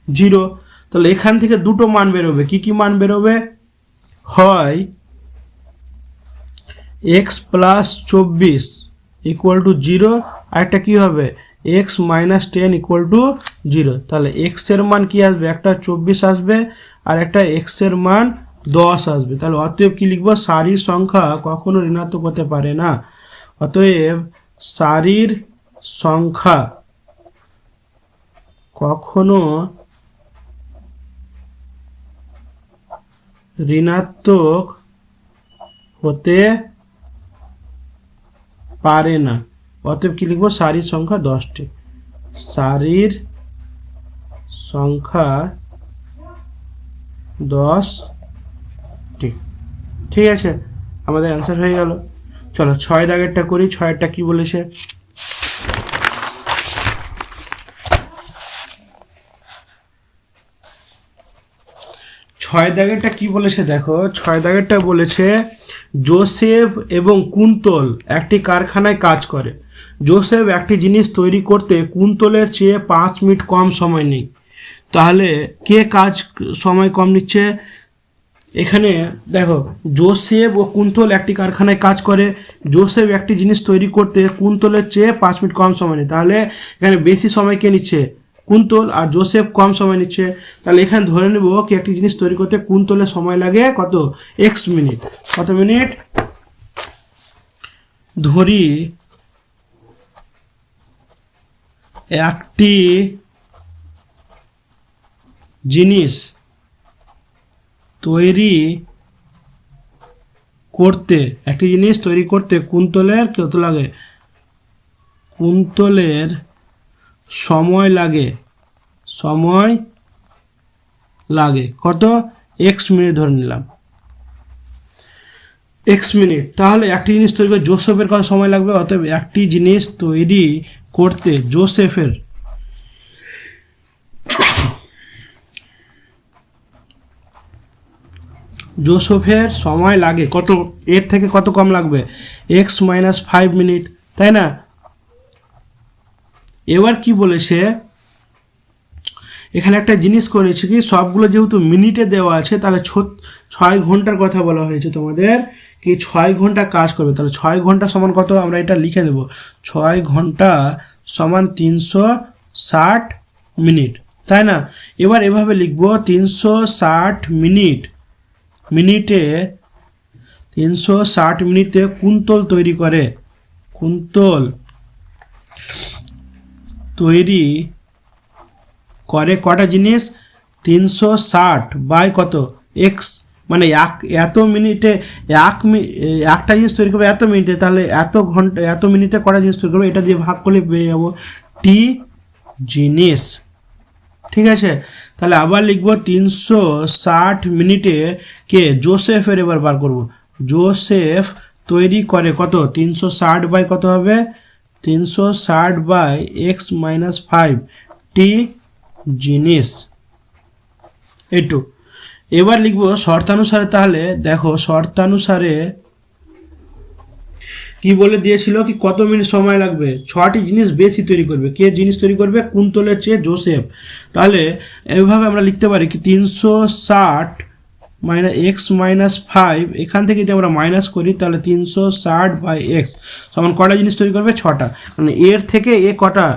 0। তাহলে এখান থেকে দুটো মান বেরোবে। কি কি মান বেরোবে? হয় এক্স প্লাস 24 ইকুয়াল টু 0, আর একটা কী হবে? X minus 10 equal to 0। তাহলে এক্সের মান কি আসবে? একটা 24 আসবে, আর একটা এক্সের মান 10 আসবে। তাহলে অতএব কি লিখবো? সারির সংখ্যা কখনো ঋণাত্মক হতে পারে না। অতএব সারির সংখ্যা কখনো ঋণাত্মক হতে পারে না। অতএব কি লিখবো? সারির সংখ্যা 10টি। সারির সংখ্যা 10টি। ঠিক আছে, আমাদের অ্যান্সার হয়ে গেল। চলো 6 দাগেরটা করি। 6এরটা কি বলেছে? ছয় দাগেরটা কি বলেছে দেখো। 6 দাগেরটা বলেছে জোসেফ এবং কুন্তল একটি কারখানায় কাজ করে। জোসেফ একটি জিনিস তৈরি করতে কুন্তলের চেয়ে 5 মিনিট কম সময় নেই। তাহলে কে কাজ সময় কম নিচ্ছে? এখানে দেখো জোসেফ ও কুন্তল একটি কারখানায় কাজ করে। জোসেফ একটি জিনিস তৈরি করতে কুন্তলের চেয়ে 5 মিনিট কম সময় নেয়। তাহলে এখানে বেশি সময় কে নিচ্ছে? কুন্তল, আর জোসেফ কম সময় নিচ্ছে। তাহলে এখানে ধরে নেব কি একটি জিনিস তৈরি করতে কুন্তলের সময় লাগে কত? x minute. কত মিনিট? ধরি একটি জিনিস তৈরি করতে কুন্তলের কত লাগে? কুন্তলের সময় লাগে কত? x মিনিট ধরে নিলাম, x মিনিট। তাহলে একটি জিনিস তৈরি করতে জোসেফের কত সময় লাগবে? অতএব একটি জিনিস তৈরি করতে জোসেফের সময় লাগে কত? এর থেকে কত কম লাগবে? x মাইনাস 5 মিনিট, তাই না? এবার কি বলেছে, এখানে একটা জিনিস করেছে কি, সবগুলো যেহেতু মিনিটে দেওয়া আছে, তাহলে 6 ঘন্টার কথা বলা হয়েছে তোমাদের, কি 6 ঘন্টা কাজ করবে। তাহলে 6 ঘন্টা সমান কত? আমরা এটা লিখে দেব, 6 ঘন্টা সমান 360 মিনিট, তাই না? এবার এভাবে লিখবো 360 মিনিটে 360 মিনিটে কুন্তল তৈরি করে কটা জিনিস? 360 বাই কত? x, মানে এত মিনিটে একটা জিনিস তৈরি করবে এত মিনিটে, তাহলে এত মিনিটে কটা জিনিস তৈরি করবে, এটা দিয়ে ভাগ করলে পেয়ে যাবো টি জিনিস। ঠিক আছে, তাহলে আবার লিখবো 360 মিনিটে কে? জোসেফের এবার বার করব। জোসেফ তৈরি করে কত? 360 বাই কত হবে? 360 বাই x মাইনাস 5 টি জিনিস। এবার লিখবো শর্তানুসারে। তাহলে দেখো শর্তানুসারে কি বলে দিয়েছিল কি কত মিনিট সময় লাগবে, 6টি জিনিস বেশি তৈরি করবে। কে জিনিস তৈরি করবে? কুন্তলের চেয়ে জোসেফ। তাহলে এইভাবে আমরা লিখতে পারি কি 360 এক্স মাইনাস 5, এখান থেকে যদি আমরা মাইনাস করি তাহলে 360/x সমান কটা জিনিস তৈরি করবে? 6টা। মানে এর থেকে এ কটা,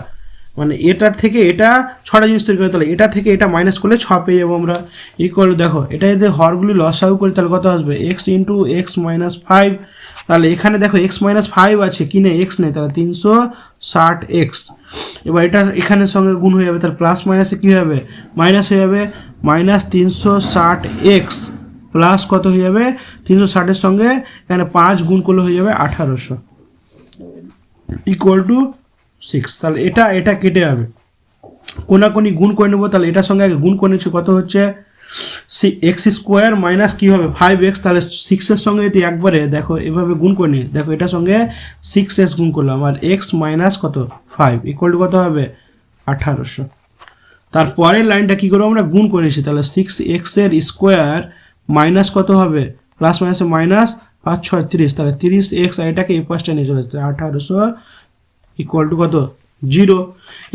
মানে এটার থেকে এটা 6টা জিনিস তৈরি করবে, তাহলে এটা থেকে এটা মাইনাস করলে 6 পেয়ে যাবো আমরা। ইকুয়াল দেখো এটা যদি হরগুলি লসাগু করি তাহলে কত আসবে? x into x minus 5। তাহলে এখানে দেখো এক্স মাইনাস 5 আছে, কি নেই? এক্স নেই, তাহলে 360x। এবার এটা এখানের সঙ্গে গুণ হয়ে যাবে, তাহলে প্লাস মাইনাসে কী হবে? মাইনাস হয়ে যাবে। মাইনাস 360x প্লাস কত হয়ে যাবে? 360-এর সঙ্গে এখানে 5 গুণ করলে হয়ে যাবে 1800 ইকুয়াল টু 6। তাহলে এটা এটা কেটে যাবে, কোনাকুনি গুণ করে নেবো। তাহলে এটার সঙ্গে আগে গুণ করে নিচ্ছি, কত হচ্ছে? x স্কোয়ার মাইনাস কী হবে? 5x। তাহলে 6-এর সঙ্গে যদি একবারে দেখো এভাবে গুণ করে নিই, দেখো এটার সঙ্গে 6x গুণ করলাম, আর x মাইনাস কত? 5 ইকুয়াল টু কত হবে? 1800। তারপরের লাইনটা কী করবো? আমরা গুণ করে নিচ্ছি, তাহলে 6x-এর স্কোয়ার মাইনাস কত হবে? প্লাস মাইনাসে মাইনাস 5 6 30, তাহলে 30x, আর এটাকে এই পাশটা নিয়ে চলে যাচ্ছে 1800 ইকুয়াল টু কত? 0।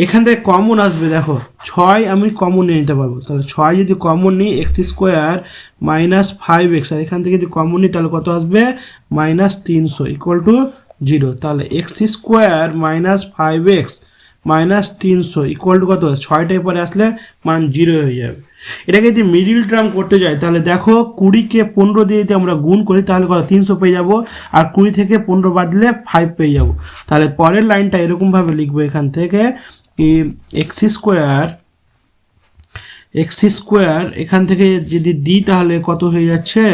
এখান থেকে কমন আসবে, দেখো 6 আমি কমন নিয়ে নিতে পারবো। তাহলে 6 যদি কমন নিই x স্কোয়ার মাইনাস 5x, আর এখান থেকে যদি কমন নিই তাহলে কত আসবে? Minus 300 equal to 0। তাহলে x square minus 5x minus 300 equal to কত? 6টায় পরে আসলে মান 0 হয়ে যাবে। এটাকে যদি মিডিল টার্ম করতে যাই তাহলে দেখো 20-কে 15 দিয়ে যদি আমরা গুণ করি তাহলে কত? 300 পেয়ে যাবো, আর 20 থেকে 15 বাদ দিলে 5 পেয়ে যাবো। তাহলে পরের লাইনটা এরকমভাবে লিখবো, এখান থেকে কি এক্স স্কোয়ার এখান থেকে যদি দিই তাহলে কত হয়ে যাচ্ছে?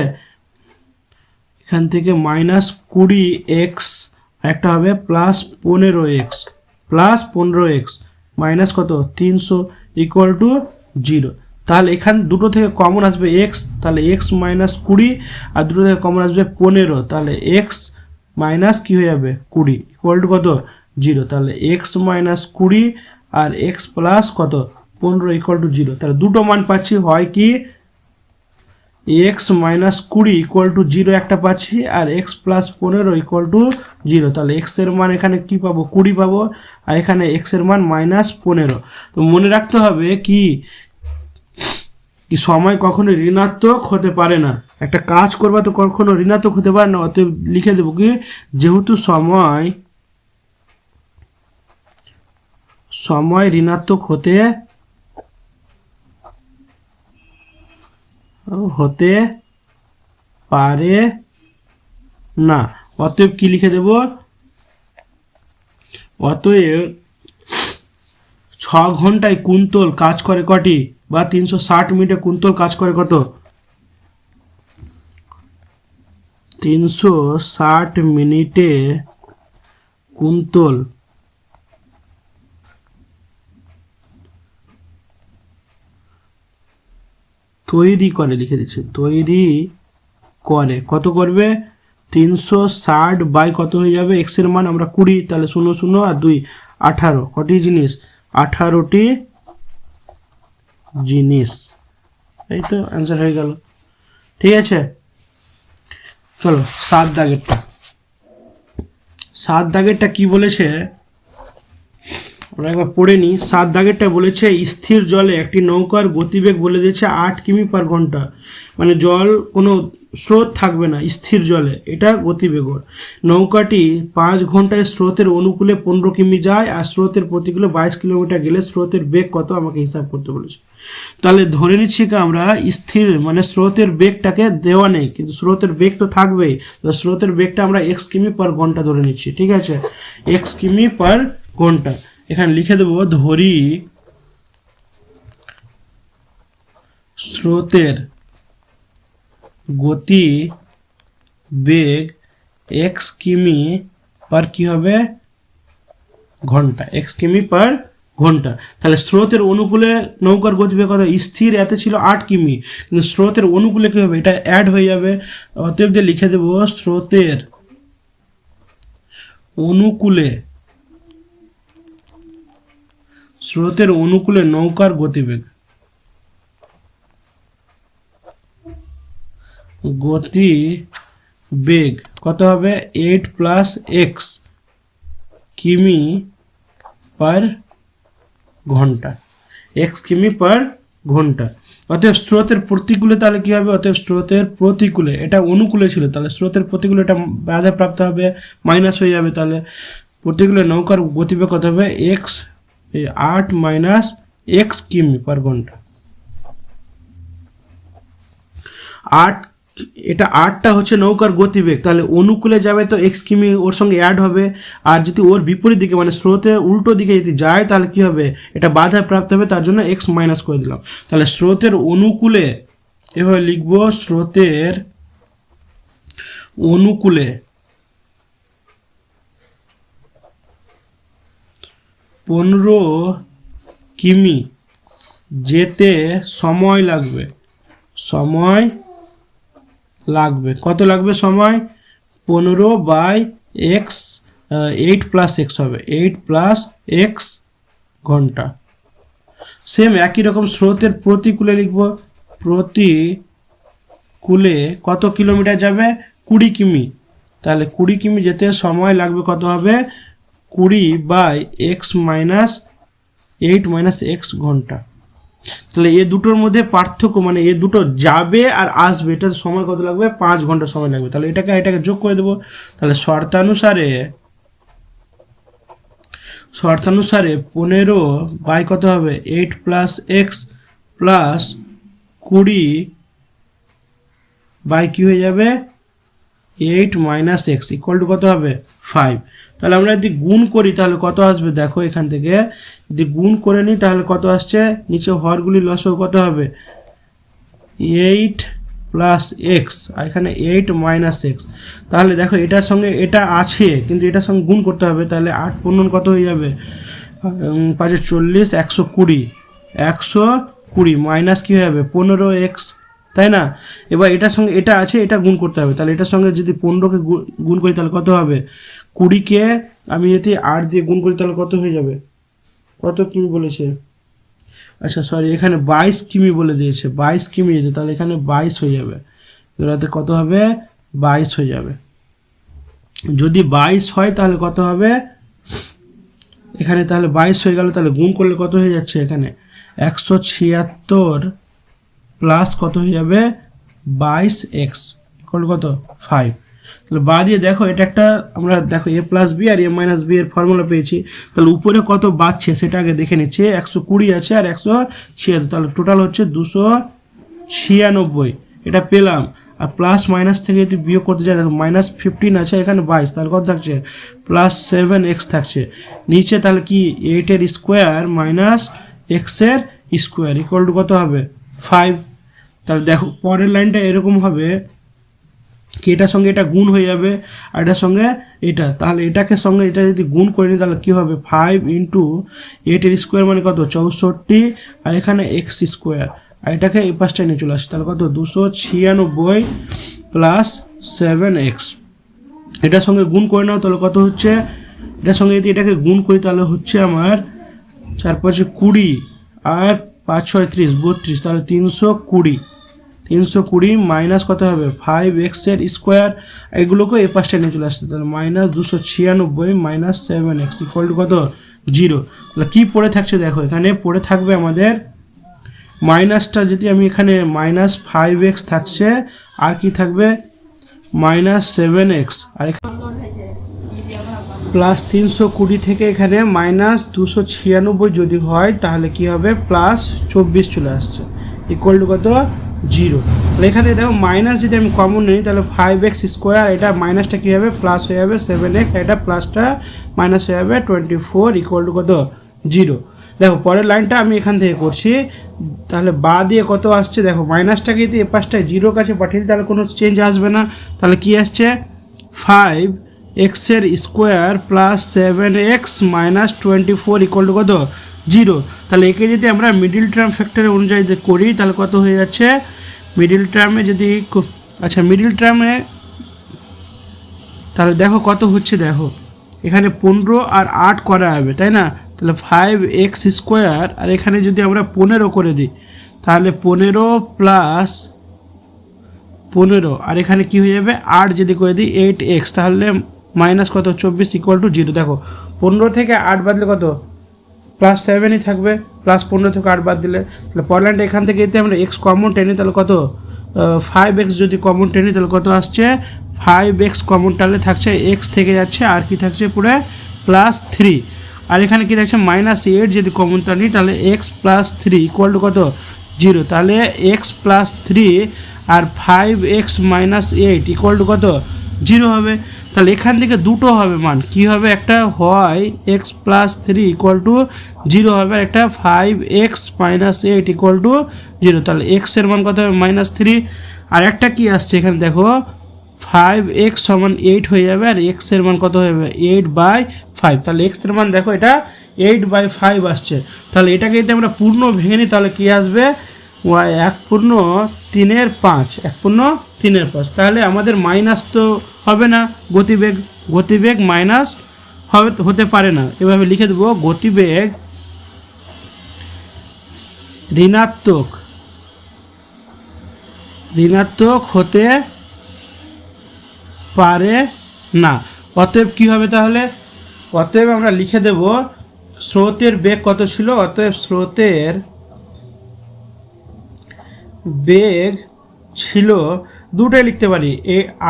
এখান থেকে মাইনাস 20x, একটা হবে প্লাস 15x মাইনাস কত? 300 ইকুয়াল টু 0। তাহলে এখান দুটো থেকে কমন আসবে x, তাহলে x মাইনাস 20, আর দুটো থেকে কমন আসবে 15, তাহলে x মাইনাস কী হয়ে যাবে? 20 ইকুয়াল টু কত? 0। তাহলে x মাইনাস 20 আর x প্লাস কত? 15 ইকুয়াল টু 0। তাহলে দুটো মান পাচ্ছি, হয় কি x মাইনাস 20 ইকুয়াল টু 0 একটা পাচ্ছি, আর x প্লাস 15 ইকুয়াল টু 0। তাহলে x এর মান এখানে কি পাবো? 20 পাবো, আর এখানে x এর মান মাইনাস 15। তো মনে রাখতে হবে কি সময় কখনো ঋণাত্মক হতে পারে না। একটা কাজ করবা তো কখনো ঋণাত্মক হতে পারে না, অতএব লিখে দেবো কি যেহেতু সময় ঋণাত্মক হতে পারে না, অতএব কি লিখে দেব? অতএব 6 ঘন্টায় কুন্তল কাজ করে কটি, বা 360 মিনিটে কুন্তল কাজ করে কত? 360 মিনিটে কুন্তল তৈরি করে, লিখে দিচ্ছে তৈরি করে। কত করবে? 360 বাই কত হয়ে যাবে? x এর মান আমরা 20, তাহলে 0 0 আর 2 18, কটি জিনিস? 18টি জিনিস। এই তো অ্যান্সার হয়ে গেল। ঠিক আছে, চলো 7 দাগেরটা কি বলেছে আমরা একবার পড়ে নিই। 7 দাগেরটা বলেছে স্থির জলে একটি নৌকার গতিবেগ বলে দিয়েছে 8 কিমি/ঘন্টা। মানে জল কোনো স্রোত থাকবে না স্থির জলে, এটা গতিবেগ। নৌকাটি 5 ঘন্টায় স্রোতের অনুকূলে 15 কিমি যায়, আর স্রোতের প্রতিকূলে 22 কিলোমিটার গেলে স্রোতের বেগ কত আমাকে হিসাব করতে বলেছে। তাহলে ধরে নিচ্ছি কি আমরা স্থির মানে স্রোতের বেগটাকে দেওয়া নেই, কিন্তু স্রোতের বেগ তো থাকবেই। তো স্রোতের বেগটা আমরা x কিমি/ঘন্টা ধরে নিচ্ছি। ঠিক আছে, x কিমি/ঘন্টা। এখানে লিখে দেবো ধরি স্রোতের গতি বেগ x কিমি পার কি হবে? ঘন্টা, x কিমি/ঘন্টা। তাহলে স্রোতের অনুকূলে নৌকার গতিবেগ কত? স্থির এতে ছিল 8 কিমি, কিন্তু স্রোতের অনুকূলে কি হবে? এটা অ্যাড হয়ে যাবে, অতএব দিয়ে লিখে দেবো স্রোতের অনুকূলে নৌকার গতিবেগ। গতি বেগ কত হবে 8 প্লাস এক্স কিমি পার ঘন্টা, এক্স কিমি পার ঘন্টা। অতএব স্রোতের প্রতিকূলে তাহলে কী হবে, অতএব স্রোতের প্রতিকূলে, এটা অনুকূলে ছিল, তাহলে স্রোতের প্রতিকূলে এটা বাধা প্রাপ্ত হবে, মাইনাস হয়ে যাবে। তাহলে প্রতিকূলে নৌকার গতিবেগ কত হবে, 8 মাইনাস এক্স কিমি পার ঘন্টা। 8, এটা 8টা হচ্ছে নৌকার গতিবেগ, তাহলে অনুকূলে যাবে তো এক্স কিমি ওর সঙ্গে অ্যাড হবে, আর যদি ওর বিপরীত দিকে মানে স্রোতের উল্টো দিকে যদি যায় তাহলে কি হবে, এটা বাধা প্রাপ্ত হবে, তার জন্য এক্স মাইনাস করে দিলাম। তাহলে স্রোতের অনুকূলে এভাবে লিখব, স্রোতের অনুকূলে 15 কিমি যেতে সময় লাগবে, কত লাগবে সময়, 15 বাই এক্স, 8 প্লাস এক্স হবে, 8 প্লাস এক্স ঘন্টা। সেম একই রকম স্রোতের প্রতিকূলে লিখব, প্রতিকূলে কত কিলোমিটার যাবে, 20 কিমি, তাহলে 20 কিমি যেতে সময় লাগবে কত হবে, 20 by x minus 8 minus x ঘন্টা। তাহলে এ দুটোর মধ্যে পার্থক্য মানে এ দুটো যাবে আর আসবে, এটা সময় কত লাগবে, 5 ঘন্টা সময় লাগবে। তাহলে এটাকে যোগ করে দেবো। তাহলে শর্তানুসারে 15 বাই কত হবে, 8 প্লাস এক্স প্লাস 20 বাই কি হয়ে যাবে, 8 মাইনাস এক্স ইকুয়াল টু কত হবে, 5। তাহলে আমরা যদি গুণ করি তাহলে কত আসবে, দেখো এখান থেকে যদি গুণ করে নিই তাহলে কত আসছে, নিচে হরগুলি লসাগু কত হবে, 8 প্লাস এক্স আর এখানে 8 মাইনাস এক্স। তাহলে দেখো এটার সঙ্গে এটা আছে কিন্তু এটার সঙ্গে গুণ করতে হবে, তাহলে 8 পূর্ণ কত হয়ে যাবে, 5 40, 120 মাইনাস কী হয়ে যাবে 15 এক্স, তাই না। এবার এটার সঙ্গে এটা আছে, এটা গুণ করতে হবে, তাহলে এটার সঙ্গে যদি 15কে গুণ করি তাহলে কত হবে, 20কে আমি যদি 8 দিয়ে গুণ করি তাহলে কত হয়ে যাবে, কত কিমি বলেছে, আচ্ছা সরি এখানে 22 কিমি বলে দিয়েছে, 22 কিমি যেতে, তাহলে এখানে 22 হয়ে যাবে, এটাতে কত হবে, 22 হয়ে যাবে। যদি 22 হয় তাহলে কত হবে, এখানে তাহলে 22 হয়ে গেল, তাহলে গুণ করলে কত হয়ে যাচ্ছে, এখানে 176 প্লাস কত হয়ে যাবে 22 এক্স ইকুয়াল কত 5। তাহলে বা দিয়ে দেখো এটা একটা আমরা দেখো এ প্লাস বি আর এ মাইনাস বি এর ফর্মুলা পেয়েছি। তাহলে উপরে কত বাড়ছে সেটা আগে দেখে নিচ্ছি, 120 আছে আর 176, তাহলে টোটাল হচ্ছে 296 এটা পেলাম। আর প্লাস মাইনাস থেকে যদি বিয়োগ করতে যাই দেখো -15 আছে এখানে 22, তাহলে কত থাকছে প্লাস 7x থাকছে নিচে, তাহলে কি 8 এর স্কোয়ার মাইনাস এক্স এর স্কোয়ার ইকুয়াল টু কত হবে 5। তাহলে দেখো পরের লাইনটা এরকম হবে কি এটার সঙ্গে এটা গুণ হয়ে যাবে আর এটার সঙ্গে এটা, তাহলে এটাকে সঙ্গে এটা যদি গুণ করে নিই তাহলে কী হবে 5 ইন্টু 8 এর স্কোয়ার মানে কত 64 আর এখানে এক্স স্কোয়ার আর এটাকে এই পাশটায় নিয়ে চলে আসছে, তাহলে কত 296 প্লাস 7x। এটার সঙ্গে গুণ করে নাও তাহলে কত হচ্ছে, এটার সঙ্গে যদি এটাকে গুণ করি তাহলে হচ্ছে আমার 4 5 20 আর 5 6 30 32, তাহলে 320 মাইনাস কত হবে 5x এর স্কোয়ার, এগুলোকে এই পাশটা নিয়ে চলে আসছে, তাহলে -296 মাইনাস 7x ইকুয়াল টু কত 0। তাহলে কী পড়ে থাকছে দেখো এখানে পড়ে থাকবে আমাদের মাইনাসটা, যদি আমি এখানে -5x থাকছে আর কি থাকবে -7x আর প্লাস 320 থেকে এখানে -296 যদি হয় তাহলে কি হবে প্লাস 24 চলে আসছে ইকুয়াল টু কত 0। তাহলে এখানে দেখো মাইনাস যদি আমি কমন নিই তাহলে 5x স্কোয়ার, এটা মাইনাসটা কী হবে প্লাস হয়ে যাবে 7x, এটা প্লাসটা মাইনাস হয়ে যাবে 24 ইকুয়াল টু কত 0। দেখো পরের লাইনটা আমি এখান থেকে করছি, তাহলে বা দিয়ে কত আসছে দেখো মাইনাসটাকে যদি এ পাশটায় 0 কাছে পাঠিয়ে দিই তাহলে কোনো চেঞ্জ আসবে না, তাহলে কি আসছে 5x এর square plus 7x minus 24 equal to কত 0। তাহলে একে যদি আমরা মিডিল টার্ম ফ্যাক্টরের অনুযায়ী করি তাহলে কত হয়ে যাচ্ছে, মিডিল টার্মে যদি আচ্ছা মিডিল টার্মে তাহলে দেখো কত হচ্ছে, দেখো এখানে 15 আর 8 করা হবে তাই না, তাহলে 5x স্কোয়ার আর এখানে যদি আমরা 15 করে দিই তাহলে 15 প্লাস 15 আর এখানে কি হয়ে যাবে 8 যদি করে দিই 8x, তাহলে মাইনাস কত 24 ইকুয়াল টু 0। দেখো 15 থেকে 8 বাদলে কত +7ই থাকবে, +15 থেকে 8 বাদ দিলে, তাহলে পরের এখান থেকে যদি আমরা x কমন টেনি তাহলে কত 5x যদি কমন টেনি তাহলে কত আসছে 5x কমন টানলে থাকছে x থেকে যাচ্ছে আর কি থাকছে পুরো +3, আর এখানে কি থাকছে -8 যদি কমন টানি তাহলে x + 3 ইকুয়াল টু কত 0, তাহলে x + 3 R 5x - 8 equal to কত 0 হবে। তাহলে এখান থেকে দুটো হবে মান, কি হবে একটা হয় x + 3 ইকুয়াল টু 0 হবে, আর একটা 5x - 8 ইকুয়াল টু 0, তাহলে x এর মান কত হবে -3, আর একটা কি আসছে এখানে দেখো 5x = 8 হয়ে যাবে, আর x এর মান কত হবে 8/5, তাহলে x এর মান দেখো এটা 8/5 আসছে। তাহলে এটাকে যদি আমরা পূর্ণ ভেঙে নিই তাহলে কি আসবে 1/3/5, তাহলে আমাদের মাইনাস তো হবে না, গতিবেগ মাইনাস হতে পারে না, এভাবে লিখে দেবো গতিবেগ ঋণাত্মক হতে পারে না। অতএব কি হবে তাহলে, অতএব আমরা লিখে দেব স্রোতের বেগ কত ছিল, অতএব স্রোতের বেগ ছিল, দুটোই লিখতে পারি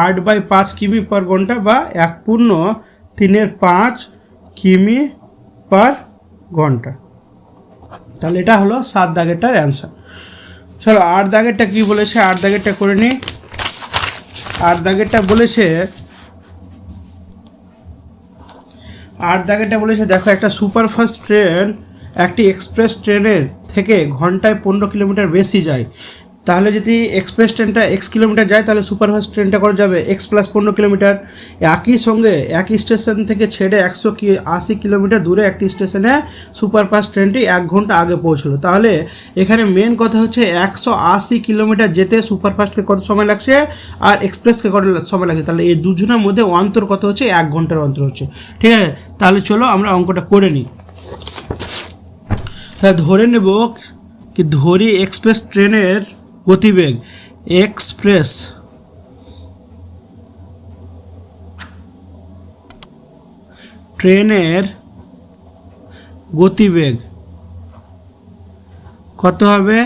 8/5 কিমি/ঘন্টা বা 1/3/5 কিমি/ঘন্টা। তাহলে এটা হলো 7 দাগেরটার অ্যান্সার। চলো 8 দাগেরটা কি বলেছে, 8 দাগেরটা করে নিই। 8 দাগেরটা বলেছে দেখো একটা সুপারফাস্ট ট্রেন একটি এক্সপ্রেস ট্রেনের থেকে ঘন্টায় 15 কিলোমিটার বেশি যায়, তাহলে যদি এক্সপ্রেস ট্রেনটা x কিলোমিটার যায় তাহলে সুপারফাস্ট ট্রেনটা করে যাবে x + 15 কিলোমিটার। একই সঙ্গে একই স্টেশন থেকে ছেড়ে 180 কিলোমিটার দূরে একটি স্টেশনে সুপারফাস্ট ট্রেনটি 1 ঘন্টা আগে পৌঁছলো, তাহলে এখানে মেন কথা হচ্ছে 180 কিলোমিটার যেতে সুপারফাস্টকে কত সময় লাগছে আর এক্সপ্রেসকে কত সময় লাগছে, তাহলে এই দুজনের মধ্যে অন্তর কত হচ্ছে 1 ঘন্টার অন্তর হচ্ছে। ঠিক আছে, তাহলে চলো আমরা অঙ্কটা করে নিই। তাহলে ধরে নেব কি ধরি এক্সপ্রেস ট্রেনের গতিবেগ, এক্সপ্রেস ট্রেনের গতিবেগ কত হবে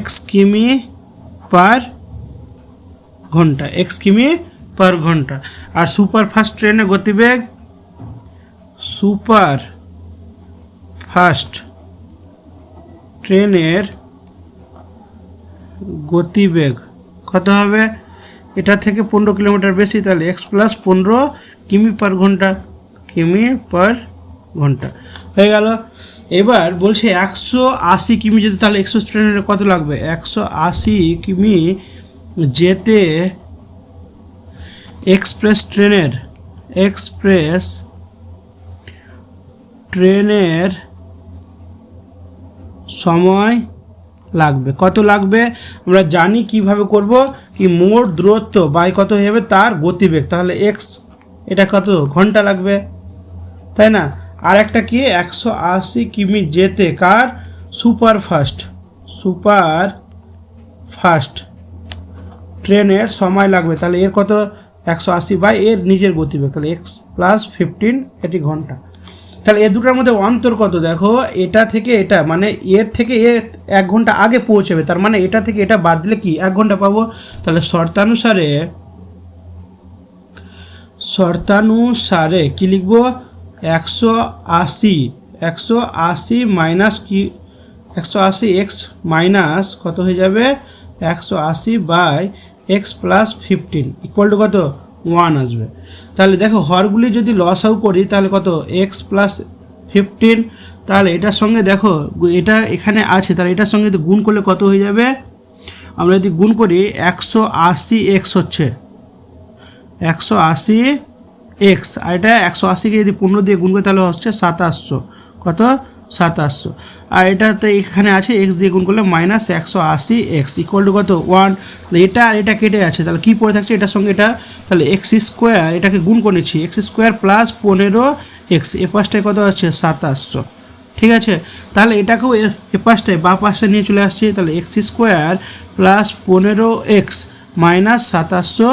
x কিমি/ঘন্টা, x কিমি/ঘন্টা, আর সুপারফাস্ট ট্রেনের গতিবেগ সুপারফাস্ট ট্রেনের গতিবেগ কত হবে, এটা থেকে 15 কিলোমিটার বেশি, তাহলে x + 15 কিমি/ঘন্টা হয়ে গেল। এবার বলছে 180 কিমি যেতে তাহলে এক্সপ্রেস ট্রেনের কত লাগবে, 180 কিমি যেতে এক্সপ্রেস ট্রেনের সময় লাগবে, কত লাগবে আমরা জানি, কিভাবে করব কি মোট দূরত্ব বাই কত হয়ে যাবে তার গতিবেগ, তাহলে x এটা কত ঘন্টা লাগবে, তাই না। আর একটা কি 180 কিমি যেতে কার সুপারফাস্ট ট্রেনের সময় লাগবে, তাহলে এর কত 180 বাই এর নিজের গতিবেগ, তাহলে x + 15 এটি ঘন্টা। তাহলে এ দুটোর মধ্যে অন্তর কত দেখো, এটা থেকে এটা মানে এর থেকে এ 1 ঘন্টা আগে পৌঁছবে, তার মানে এটা থেকে এটা বাদ দিলে কি 1 ঘন্টা পাবো। তাহলে শর্তানুসারে কি লিখবো 180 মাইনাস কি 180 x মাইনাস কত হয়ে যাবে 180 বাই x + 15 ইকুয়াল টু কত 1 আসবে। তাহলে দেখো হরগুলি যদি লসাউ করি তাহলে কত x + 15, তাহলে এটার সঙ্গে দেখো এটা এখানে আছে, তাহলে এটার সঙ্গে যদি গুণ করলে কত হয়ে যাবে, আমরা যদি গুণ করি 180x হচ্ছে 180x, আর এটা 180কে যদি 15 দিয়ে গুণ করি তাহলে হচ্ছে 2700, কত 2700, আর এটাতে এখানে আছে x দিয়ে গুণ করলে -180x ইকুয়াল টু কত 1, এটা আর এটা কেটে আছে, তাহলে কি পড়ে থাকছে এটার সঙ্গে এটা, তাহলে x² এটাকে গুণ করে নিচ্ছি x² + 15x, এ পাশটায় কত হচ্ছে 2700। ঠিক আছে, তাহলে এটাকেও এ পাশটায় বা পাশে নিয়ে চলে আসছি, তাহলে x² + 15x minus 2700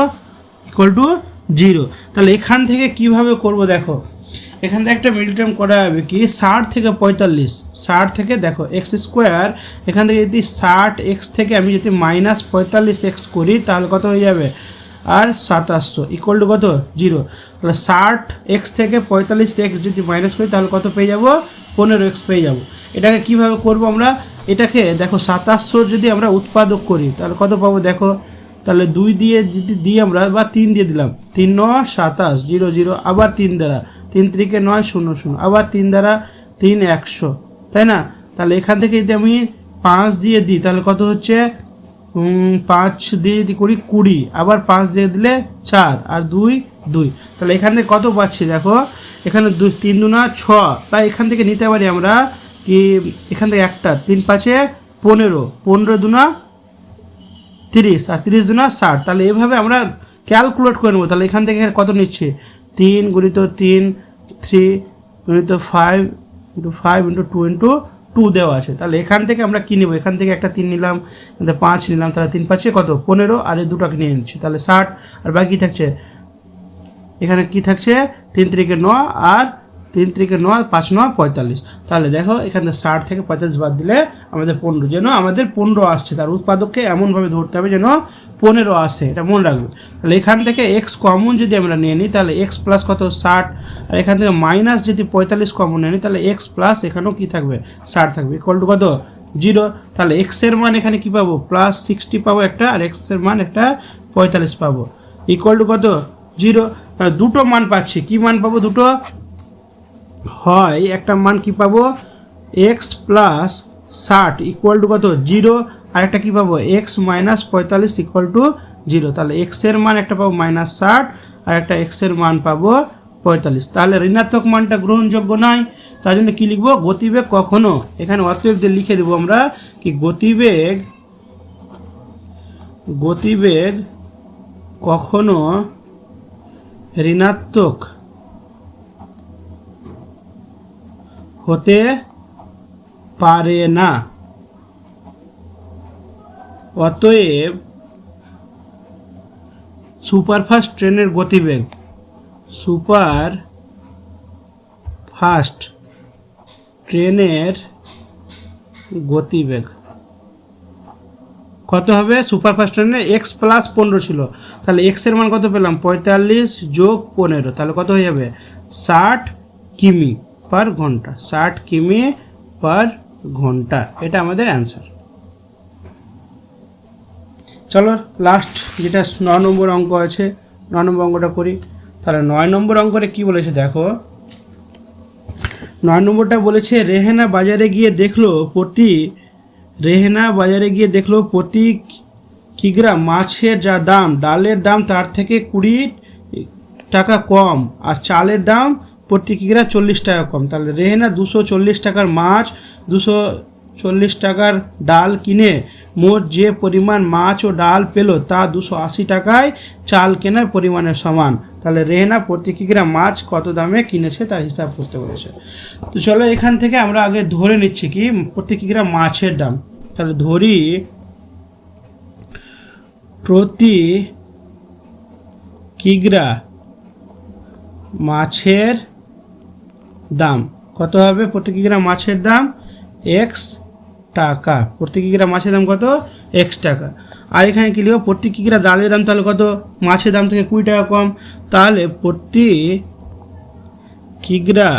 equal to 0। তাহলে এখান থেকে কিভাবে করব দেখো, এখান থেকে একটা মিডল টার্ম করা যাবে কি 60 থেকে 45, 60 থেকে দেখো এক্স স্কোয়ার, এখান থেকে যদি 60 এক্স থেকে আমি যদি মাইনাস 45 এক্স করি তাহলে কত হয়ে যাবে, আর 2700 ইকুয়াল টু কত 0। তাহলে 60 এক্স থেকে 45 এক্স যদি মাইনাস করি তাহলে কত পেয়ে যাব, 15 এক্স পেয়ে যাব। এটাকে কিভাবে করব আমরা, এটাকে দেখো 2700 যদি আমরা উৎপাদক করি তাহলে কত পাবো দেখো, তাহলে 2 দিয়ে যদি দিই আমরা বা 3 দিয়ে দিলাম, 3 9 27 0 0, আবার 3 দ্বারা 3 3 9 0 0, আবার 3 দ্বারা 3 100, তাই না। তাহলে এখান থেকে যদি আমি 5 দিয়ে দিই তাহলে কত হচ্ছে, 5 দিয়ে যদি করি 20, আবার 5 দিয়ে দিলে 4, আর 2 2। তাহলে এখান থেকে কত পাচ্ছি দেখো, এখানে 3 দুনা 6, তাই এখান থেকে নিতে পারি আমরা কি, এখান থেকে একটা 3 5 15, 15 দুনা 30, আর 30 দুনা 60। তাহলে এইভাবে আমরা ক্যালকুলেট করে নেবো। তাহলে এখান থেকে কত নিচ্ছে, 3 গুণিত 3 3 গুণিত 5 ইন্টু 5 ইন্টু 2 ইন্টু 2 দেওয়া আছে। তাহলে এখান থেকে আমরা কী নেবো, এখান থেকে একটা 3 নিলাম, এখানে 5 নিলাম, তাহলে 3 5 কত 15, আর এই দুটাকে নিয়ে নিচ্ছি, তাহলে 60, আর বাকি থাকছে এখানে কি থাকছে 3 3 9, আর 3 3 9 5 9 45। তাহলে দেখো এখান থেকে 60 থেকে 45 বাদ দিলে আমাদের 15, যেন আমাদের 15 আসছে, তার উৎপাদককে এমনভাবে ধরতে হবে যেন 15 আসে, এটা মনে রাখবে। তাহলে এখান থেকে এক্স কমন যদি আমরা নিয়ে নিই তাহলে এক্স প্লাস কত 60, আর এখান থেকে মাইনাস যদি 45 কমন নিয়ে নিই তাহলে এক্স প্লাস এখানেও কী থাকবে 60 থাকবে, ইকুয়াল টু কত 0। তাহলে এক্সের মান এখানে কী পাবো, প্লাস 60 পাবো একটা, আর এক্সের মান একটা 45 পাবো, ইকুয়াল টু কত 0। দুটো মান পাচ্ছি, কি মান পাবো দুটো, হয় একটা মান কি পাবো এক্স প্লাস 60 ইকুয়াল টু কত 0, আর একটা কী পাবো এক্স মাইনাস 45 ইকুয়াল টু 0। তাহলে এক্সের মান একটা পাবো মাইনাস 60, আর একটা এক্সের মান পাবো 45। তাহলে ঋণাত্মক মানটা গ্রহণযোগ্য নয়, তার জন্য কী লিখবো, গতিবেগ কখনো, এখানে অতএব দিয়ে লিখে দেবো আমরা কি গতিবেগ কখনো ঋণাত্মক হতে পারে না। অতএব সুপারফাস্ট ট্রেনের গতিবেগ কত হবে, সুপারফাস্ট ট্রেনে এক্স প্লাস 15 ছিল, তাহলে এক্সের মান কত পেলাম 45 যোগ 15, তাহলে কত হয়ে যাবে 60 কিমি পার ঘন্টা, 60 কিমি পার ঘন্টা, এটা আমাদের অ্যান্সার। চলো লাস্ট যেটা 9 নম্বর অঙ্ক আছে, 9 নম্বর অঙ্কটা করি। তাহলে 9 নম্বর অঙ্করে কি বলেছে দেখো, 9 নম্বরটা বলেছে রেহেনা বাজারে গিয়ে দেখলো প্রতি কিগ্রা মাছের যা দাম, ডালের দাম তার থেকে 20 টাকা কম, আর চালের দাম প্রতি কিগ্রা 40 টাকা কম। তাহলে রেহেনা 240 টাকার মাছ 240 টাকার ডাল কিনে মোট যে পরিমাণ মাছ ও ডাল পেল তা 280 টাকায় চাল কেনার পরিমাণের সমান। তাহলে রেহেনা প্রতি কিগ্রা মাছ কত দামে কিনেছে তার হিসাব করতে বলেছে। তো চলো এখান থেকে আমরা আগে ধরে নিচ্ছি কি প্রতি কিগ্রা মাছের দাম। তাহলে ধরি প্রতি কিগ্রা মাছের দাম কত হবে, প্রতি কিগ্রা মাছের দাম এক্স টাকা, প্রতি কিগ্রা মাছের দাম কত এক্স টাকা। আর এখানে কি লিখব, প্রতি কিগ্রা ডালের দাম তাহলে কত, মাছের দাম থেকে 20 টাকা কম, তাহলে প্রতি কিগ্রা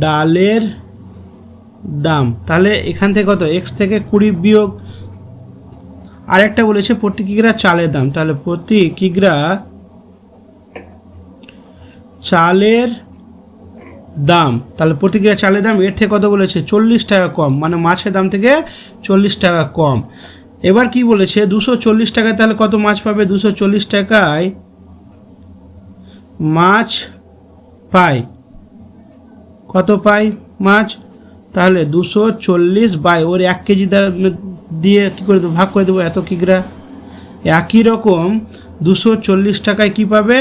ডালের দাম, তাহলে এখান থেকে কত এক্স থেকে 20 বিয়োগ, আরেকটা বলেছে প্রতি কিগ্রা চালের দাম, তাহলে প্রতি কিগ্রা চালের দাম, তাহলে প্রতি কিগ্রা চালের দাম এর থেকে কত বলেছে 40 টাকা কম, মানে মাছের দাম থেকে 40 টাকা কম। এবার কি বলেছে 240 টাকায় তাহলে কত মাছ পাবে, 240 টাকায় মাছ পাই, কত পাই মাছ, তাহলে 240 বাই ওর 1 কেজি দিয়ে কী করে দেবো, ভাগ করে দেবো এত কিগ্রা। একই রকম 240 টাকায় কি পাবে,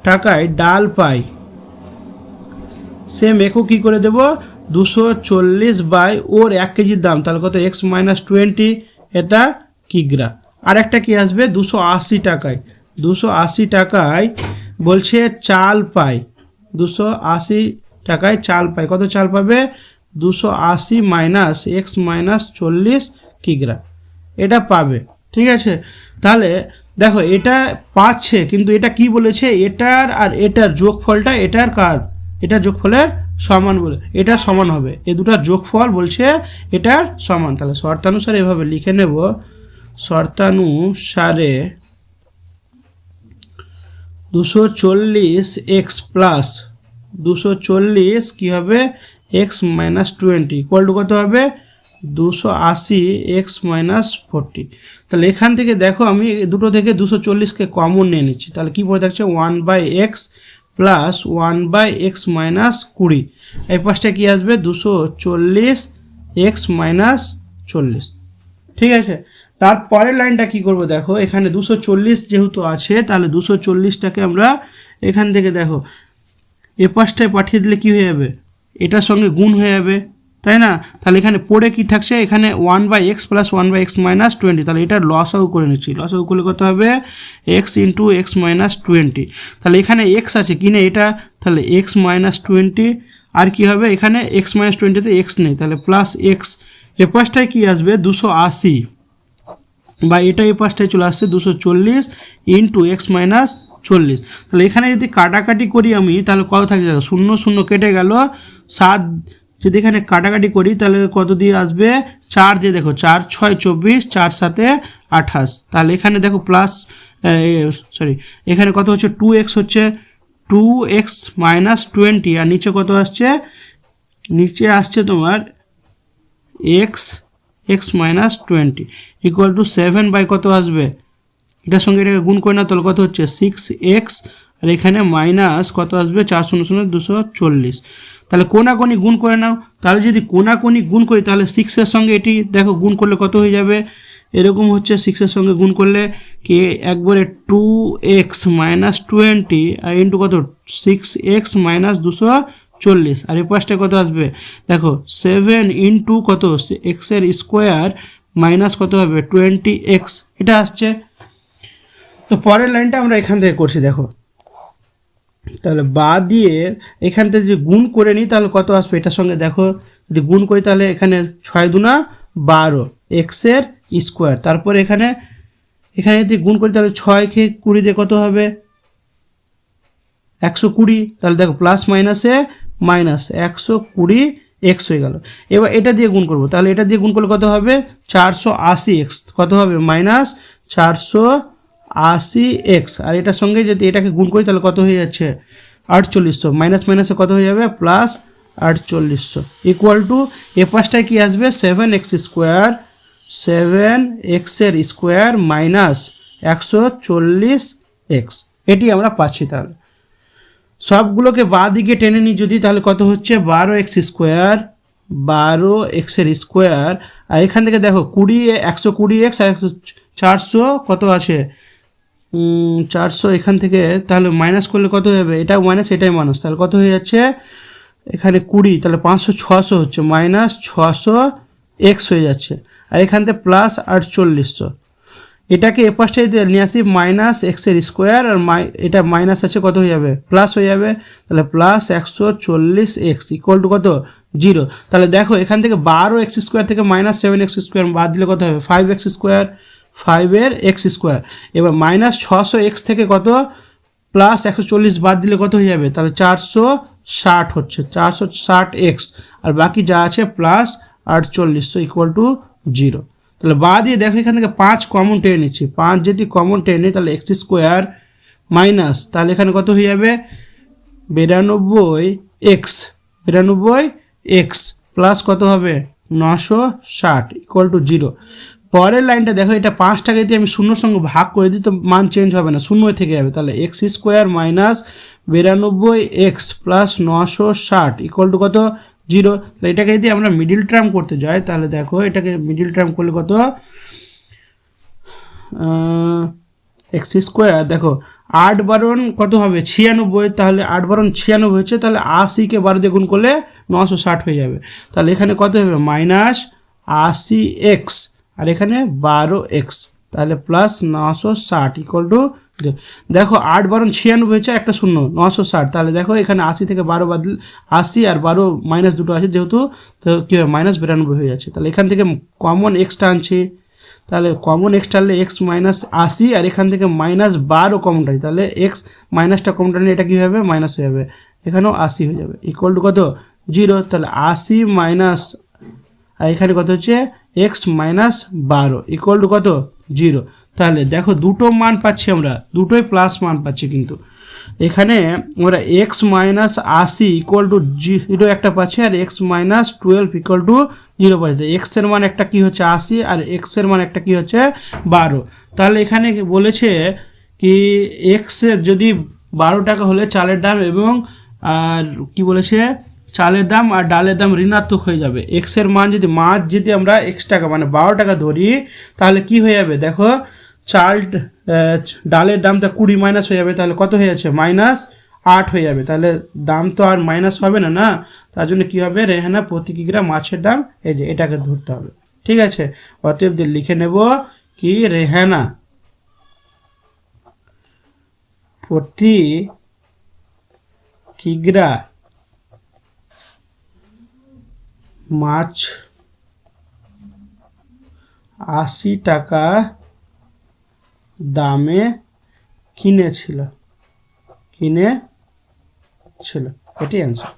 টাকায় ডাল পাই, সেম একও কী করে দেবো 240 বাই ওর 1 কেজির দাম, তাহলে কত এক্স মাইনাস 20, এটা কিগ্রা। আর একটা কি আসবে 280 টাকায়, 280 টাকায় বলছে চাল পাই, 280 টাকায় চাল পাই। কত চাল পাবে? 280 মাইনাস এক্স মাইনাস 40 কিগ্রা, এটা পাবে। ঠিক আছে, তাহলে দেখো এটা পাচ্ছে, কিন্তু এটা কি বলেছে, এটার আর এটার যোগফলটা এটার এটার যোগফলের সমান বলে, এটার সমান হবে, এই দুটার যোগফল বলছে এটার সমান। তাহলে শর্তানুসারে এভাবে লিখে নেব, শর্তানুসারে 240 এক্স প্লাস 240 কী হবে এক্স মাইনাস 20 ইকুয়াল টু কত হবে 280 এক্স মাইনাস 40। তাহলে এখান থেকে দেখো আমি দুটো থেকে 240কে কমন নিয়ে নিচ্ছি, তাহলে কী পড়ে থাকছে 1/x প্লাস 1/x মাইনাস 20, এই পাশটা কী আসবে 240 এক্স মাইনাস 40। ঠিক আছে, তারপরের লাইনটা কি করব দেখো, এখানে 240 যেহেতু আছে তাহলে 240টাকে আমরা এখান থেকে দেখো এ পাশটায় পাঠিয়ে দিলে কি হয়ে যাবে, এটার সঙ্গে গুণ হয়ে যাবে, তাই না? তাহলে এখানে পড়ে কি থাকছে, এখানে 1/x প্লাস 1/x মাইনাস 20, তাহলে এটা লস আউট করে নিচ্ছি, লস আউট করলে কত হবে এক্স ইন্টু এক্স মাইনাস 20। তাহলে এখানে এক্স আছে কি না এটা, তাহলে এক্স মাইনাস 20, আর কি হবে এখানে এক্স মাইনাস 20তে এক্স নেই, তাহলে প্লাস এক্স, এ পাশটায় কি আসবে 280, বা এটা এই পাশটায় চলে আসছে 240 ইন্টু এক্স মাইনাস 40। তাহলে এখানে যদি কাটাকাটি করি আমি তাহলে কত থাকে, 0 0 কেটে গেল, 7 যদি এখানে কাটাকাটি করি তাহলে কত দিয়ে আসবে 4, যে দেখো 4 6 24, 4 7 28, তাহলে এখানে দেখো প্লাস সরি এখানে কত হচ্ছে 2x হচ্ছে 2x মাইনাস 20, আর নিচে কত আসছে, নিচে আসছে তোমার x minus 20 equal to 7 by কত আসবে, এটার সঙ্গে এটাকে গুণ করে না তাহলে কত হচ্ছে 6x, আর এখানে মাইনাস কত আসবে 4 0 0 240। তাহলে কোনাকোনি গুণ করে নাও, তাহলে যদি কোনাকোনি গুণ করি তাহলে 6 এর সঙ্গে এটি দেখো গুণ করলে কত হয়ে যাবে, এরকম হচ্ছে 6 এর সঙ্গে গুণ করলে কি একবারে 2x মাইনাস 20 আর ইন্টু কত 6x মাইনাস 240, আর এই পাশটা কত আসবে দেখো 7 ইন্টু কত এক্স এর স্কোয়ার মাইনাস কত হবে 20x, এটা আসছে। তো পরের লাইনটা আমরা এখান থেকে করছি দেখো, তাহলে বা দিয়ে এখান থেকে যদি গুণ করে নিই তাহলে কত আসবে, এটার সঙ্গে দেখো যদি গুণ করি তাহলে এখানে 6 দুনা 12 এক্সের স্কোয়ার, তারপরে এখানে যদি গুণ করি তাহলে 6কে 20 দিয়ে কত হবে 120, তাহলে দেখো প্লাস মাইনাসে মাইনাস 120 এক্স হয়ে গেল। এবার এটা দিয়ে গুণ করব, তাহলে এটা দিয়ে গুণ করলে কত হবে 480x, কত হবে মাইনাস 480x, আর এটার সঙ্গে যদি এটাকে গুণ করি তাহলে কত হয়ে যাচ্ছে 4800, মাইনাস মাইনাসে কত হয়ে যাবে প্লাস 4800 ইকুয়াল টু এ পাশটায় কি আসবে 7x স্কোয়ার, 7x এর স্কোয়ার মাইনাস 140x, এটি আমরা পাচ্ছি। তাহলে সবগুলোকে বাঁ দিকে টেনে নিই যদি, তাহলে কত হচ্ছে 12x স্কোয়ার, 12x এর স্কোয়ার, আর এখান থেকে দেখো 120x আর 400 কত আছে 400, এখান থেকে তাহলে মাইনাস করলে কত হবে, এটাও মাইনাস এটাই মাইনাস, তাহলে কত হয়ে যাচ্ছে এখানে 20, তাহলে 500 600 হচ্ছে মাইনাস 600x হয়ে যাচ্ছে, আর এখান থেকে প্লাস 4800, এটাকে এ পাশটাই নিয়ে আসি মাইনাস এক্স এর স্কোয়ার, আর এটা মাইনাস আছে কত হয়ে যাবে প্লাস হয়ে যাবে, তাহলে প্লাস 140x ইকুয়াল টু কত 0। তাহলে দেখো এখান থেকে 12x স্কোয়ার থেকে মাইনাস 7x স্কোয়ার বাদ দিলে কত হবে 5x স্কোয়ার, 5 এর এক্স স্কোয়ার, এবার মাইনাস 600x থেকে কত প্লাস 140 বাদ দিলে কত হয়ে যাবে, তাহলে 460 হচ্ছে 460x, আর বাকি যা আছে প্লাস 4800 ইকুয়াল টু 0। তাহলে বা দিয়ে দেখো এখান থেকে 5 কমন টেনে নিচ্ছি, 5 যদি কমন টেনে নিই তাহলে এক্স স্কোয়ার মাইনাস, তাহলে এখানে কত হয়ে যাবে 92x প্লাস কত হবে 960 ইকুয়াল টু 0। পরের লাইনটা দেখো, এটা 5টাকে যদি আমি শূন্যর সঙ্গে ভাগ করে দিই তো মান চেঞ্জ হবে না, শূন্য থেকে যাবে, তাহলে x square minus 92x plus 960 equal to কত 0। তাহলে এটাকে যদি আমরা মিডিল টার্ম করতে যাই তাহলে দেখো এটাকে মিডিল টার্ম করলে কত এক্স স্কোয়ার, দেখো 8 বারণ কত হবে 96, তাহলে 8 বারণ 96 হচ্ছে, তাহলে 80কে 12 দিয়ে গুণ করলে 960 হয়ে যাবে, তাহলে এখানে কত হবে মাইনাস 80x, আর এখানে 12x, তাহলে প্লাস 960 ইকুয়াল টু, দেখো 8 12 96 হয়েছে, একটা শূন্য 960। তাহলে দেখো এখানে 80 থেকে 12 বাদ, 80 আর 12 মাইনাস দুটো আছে যেহেতু, তো কী হবে -92 হয়ে যাচ্ছে। তাহলে এখান থেকে কমন এক্সটা আনছি, তাহলে কমন এক্স টানলে এক্স মাইনাস 80, আর এখান থেকে -12 কমন টানি, তাহলে এক্স মাইনাসটা কমন টানলে এটা কী হবে, মাইনাস হয়ে যাবে, এখানেও 80 হয়ে যাবে ইকুয়াল টু কত, 0। তাহলে 80 মাইনাস, আর এখানে কত হচ্ছে এক্স মাইনাস 12 ইকুয়াল টু কত, 0। তাহলে দেখো দুটো মান পাচ্ছি আমরা, দুটোই প্লাস মান পাচ্ছি, কিন্তু এখানে আমরা এক্স মাইনাস 80 ইকুয়াল টু 0 একটা পাচ্ছি, আর এক্স মাইনাস 12 ইকুয়াল টু 0 পাচ্ছি। এক্সের মান একটা কী হচ্ছে 80, আর এক্সের মান একটা কী হচ্ছে 12। তাহলে এখানে বলেছে কি এক্সের যদি 12 টাকা হলে চালের দাম, এবং আর কি বলেছে, চালের দাম আর ডালের দাম ঋণাত্মক হয়ে যাবে। এক্সের মান যদি যদি আমরা এক্স টাকা মানে 12 টাকা ধরি, তাহলে কি হয়ে যাবে, দেখো ডালের দামটা 20 মাইনাস হয়ে যাবে, তাহলে কত হয়ে যাচ্ছে, -8 হয়ে যাবে। তাহলে দাম তো আর মাইনাস হবে না, না, তার জন্য কী হবে, রেহানা প্রতি কিগ্রা মাছের দাম, এই যে এটাকে ধরতে হবে, ঠিক আছে। অতএব লিখে নেব কি, রেহানা প্রতি কিগ্রা মাছ 80 টাকা দামে কিনেছিল, এটি অ্যান্সার।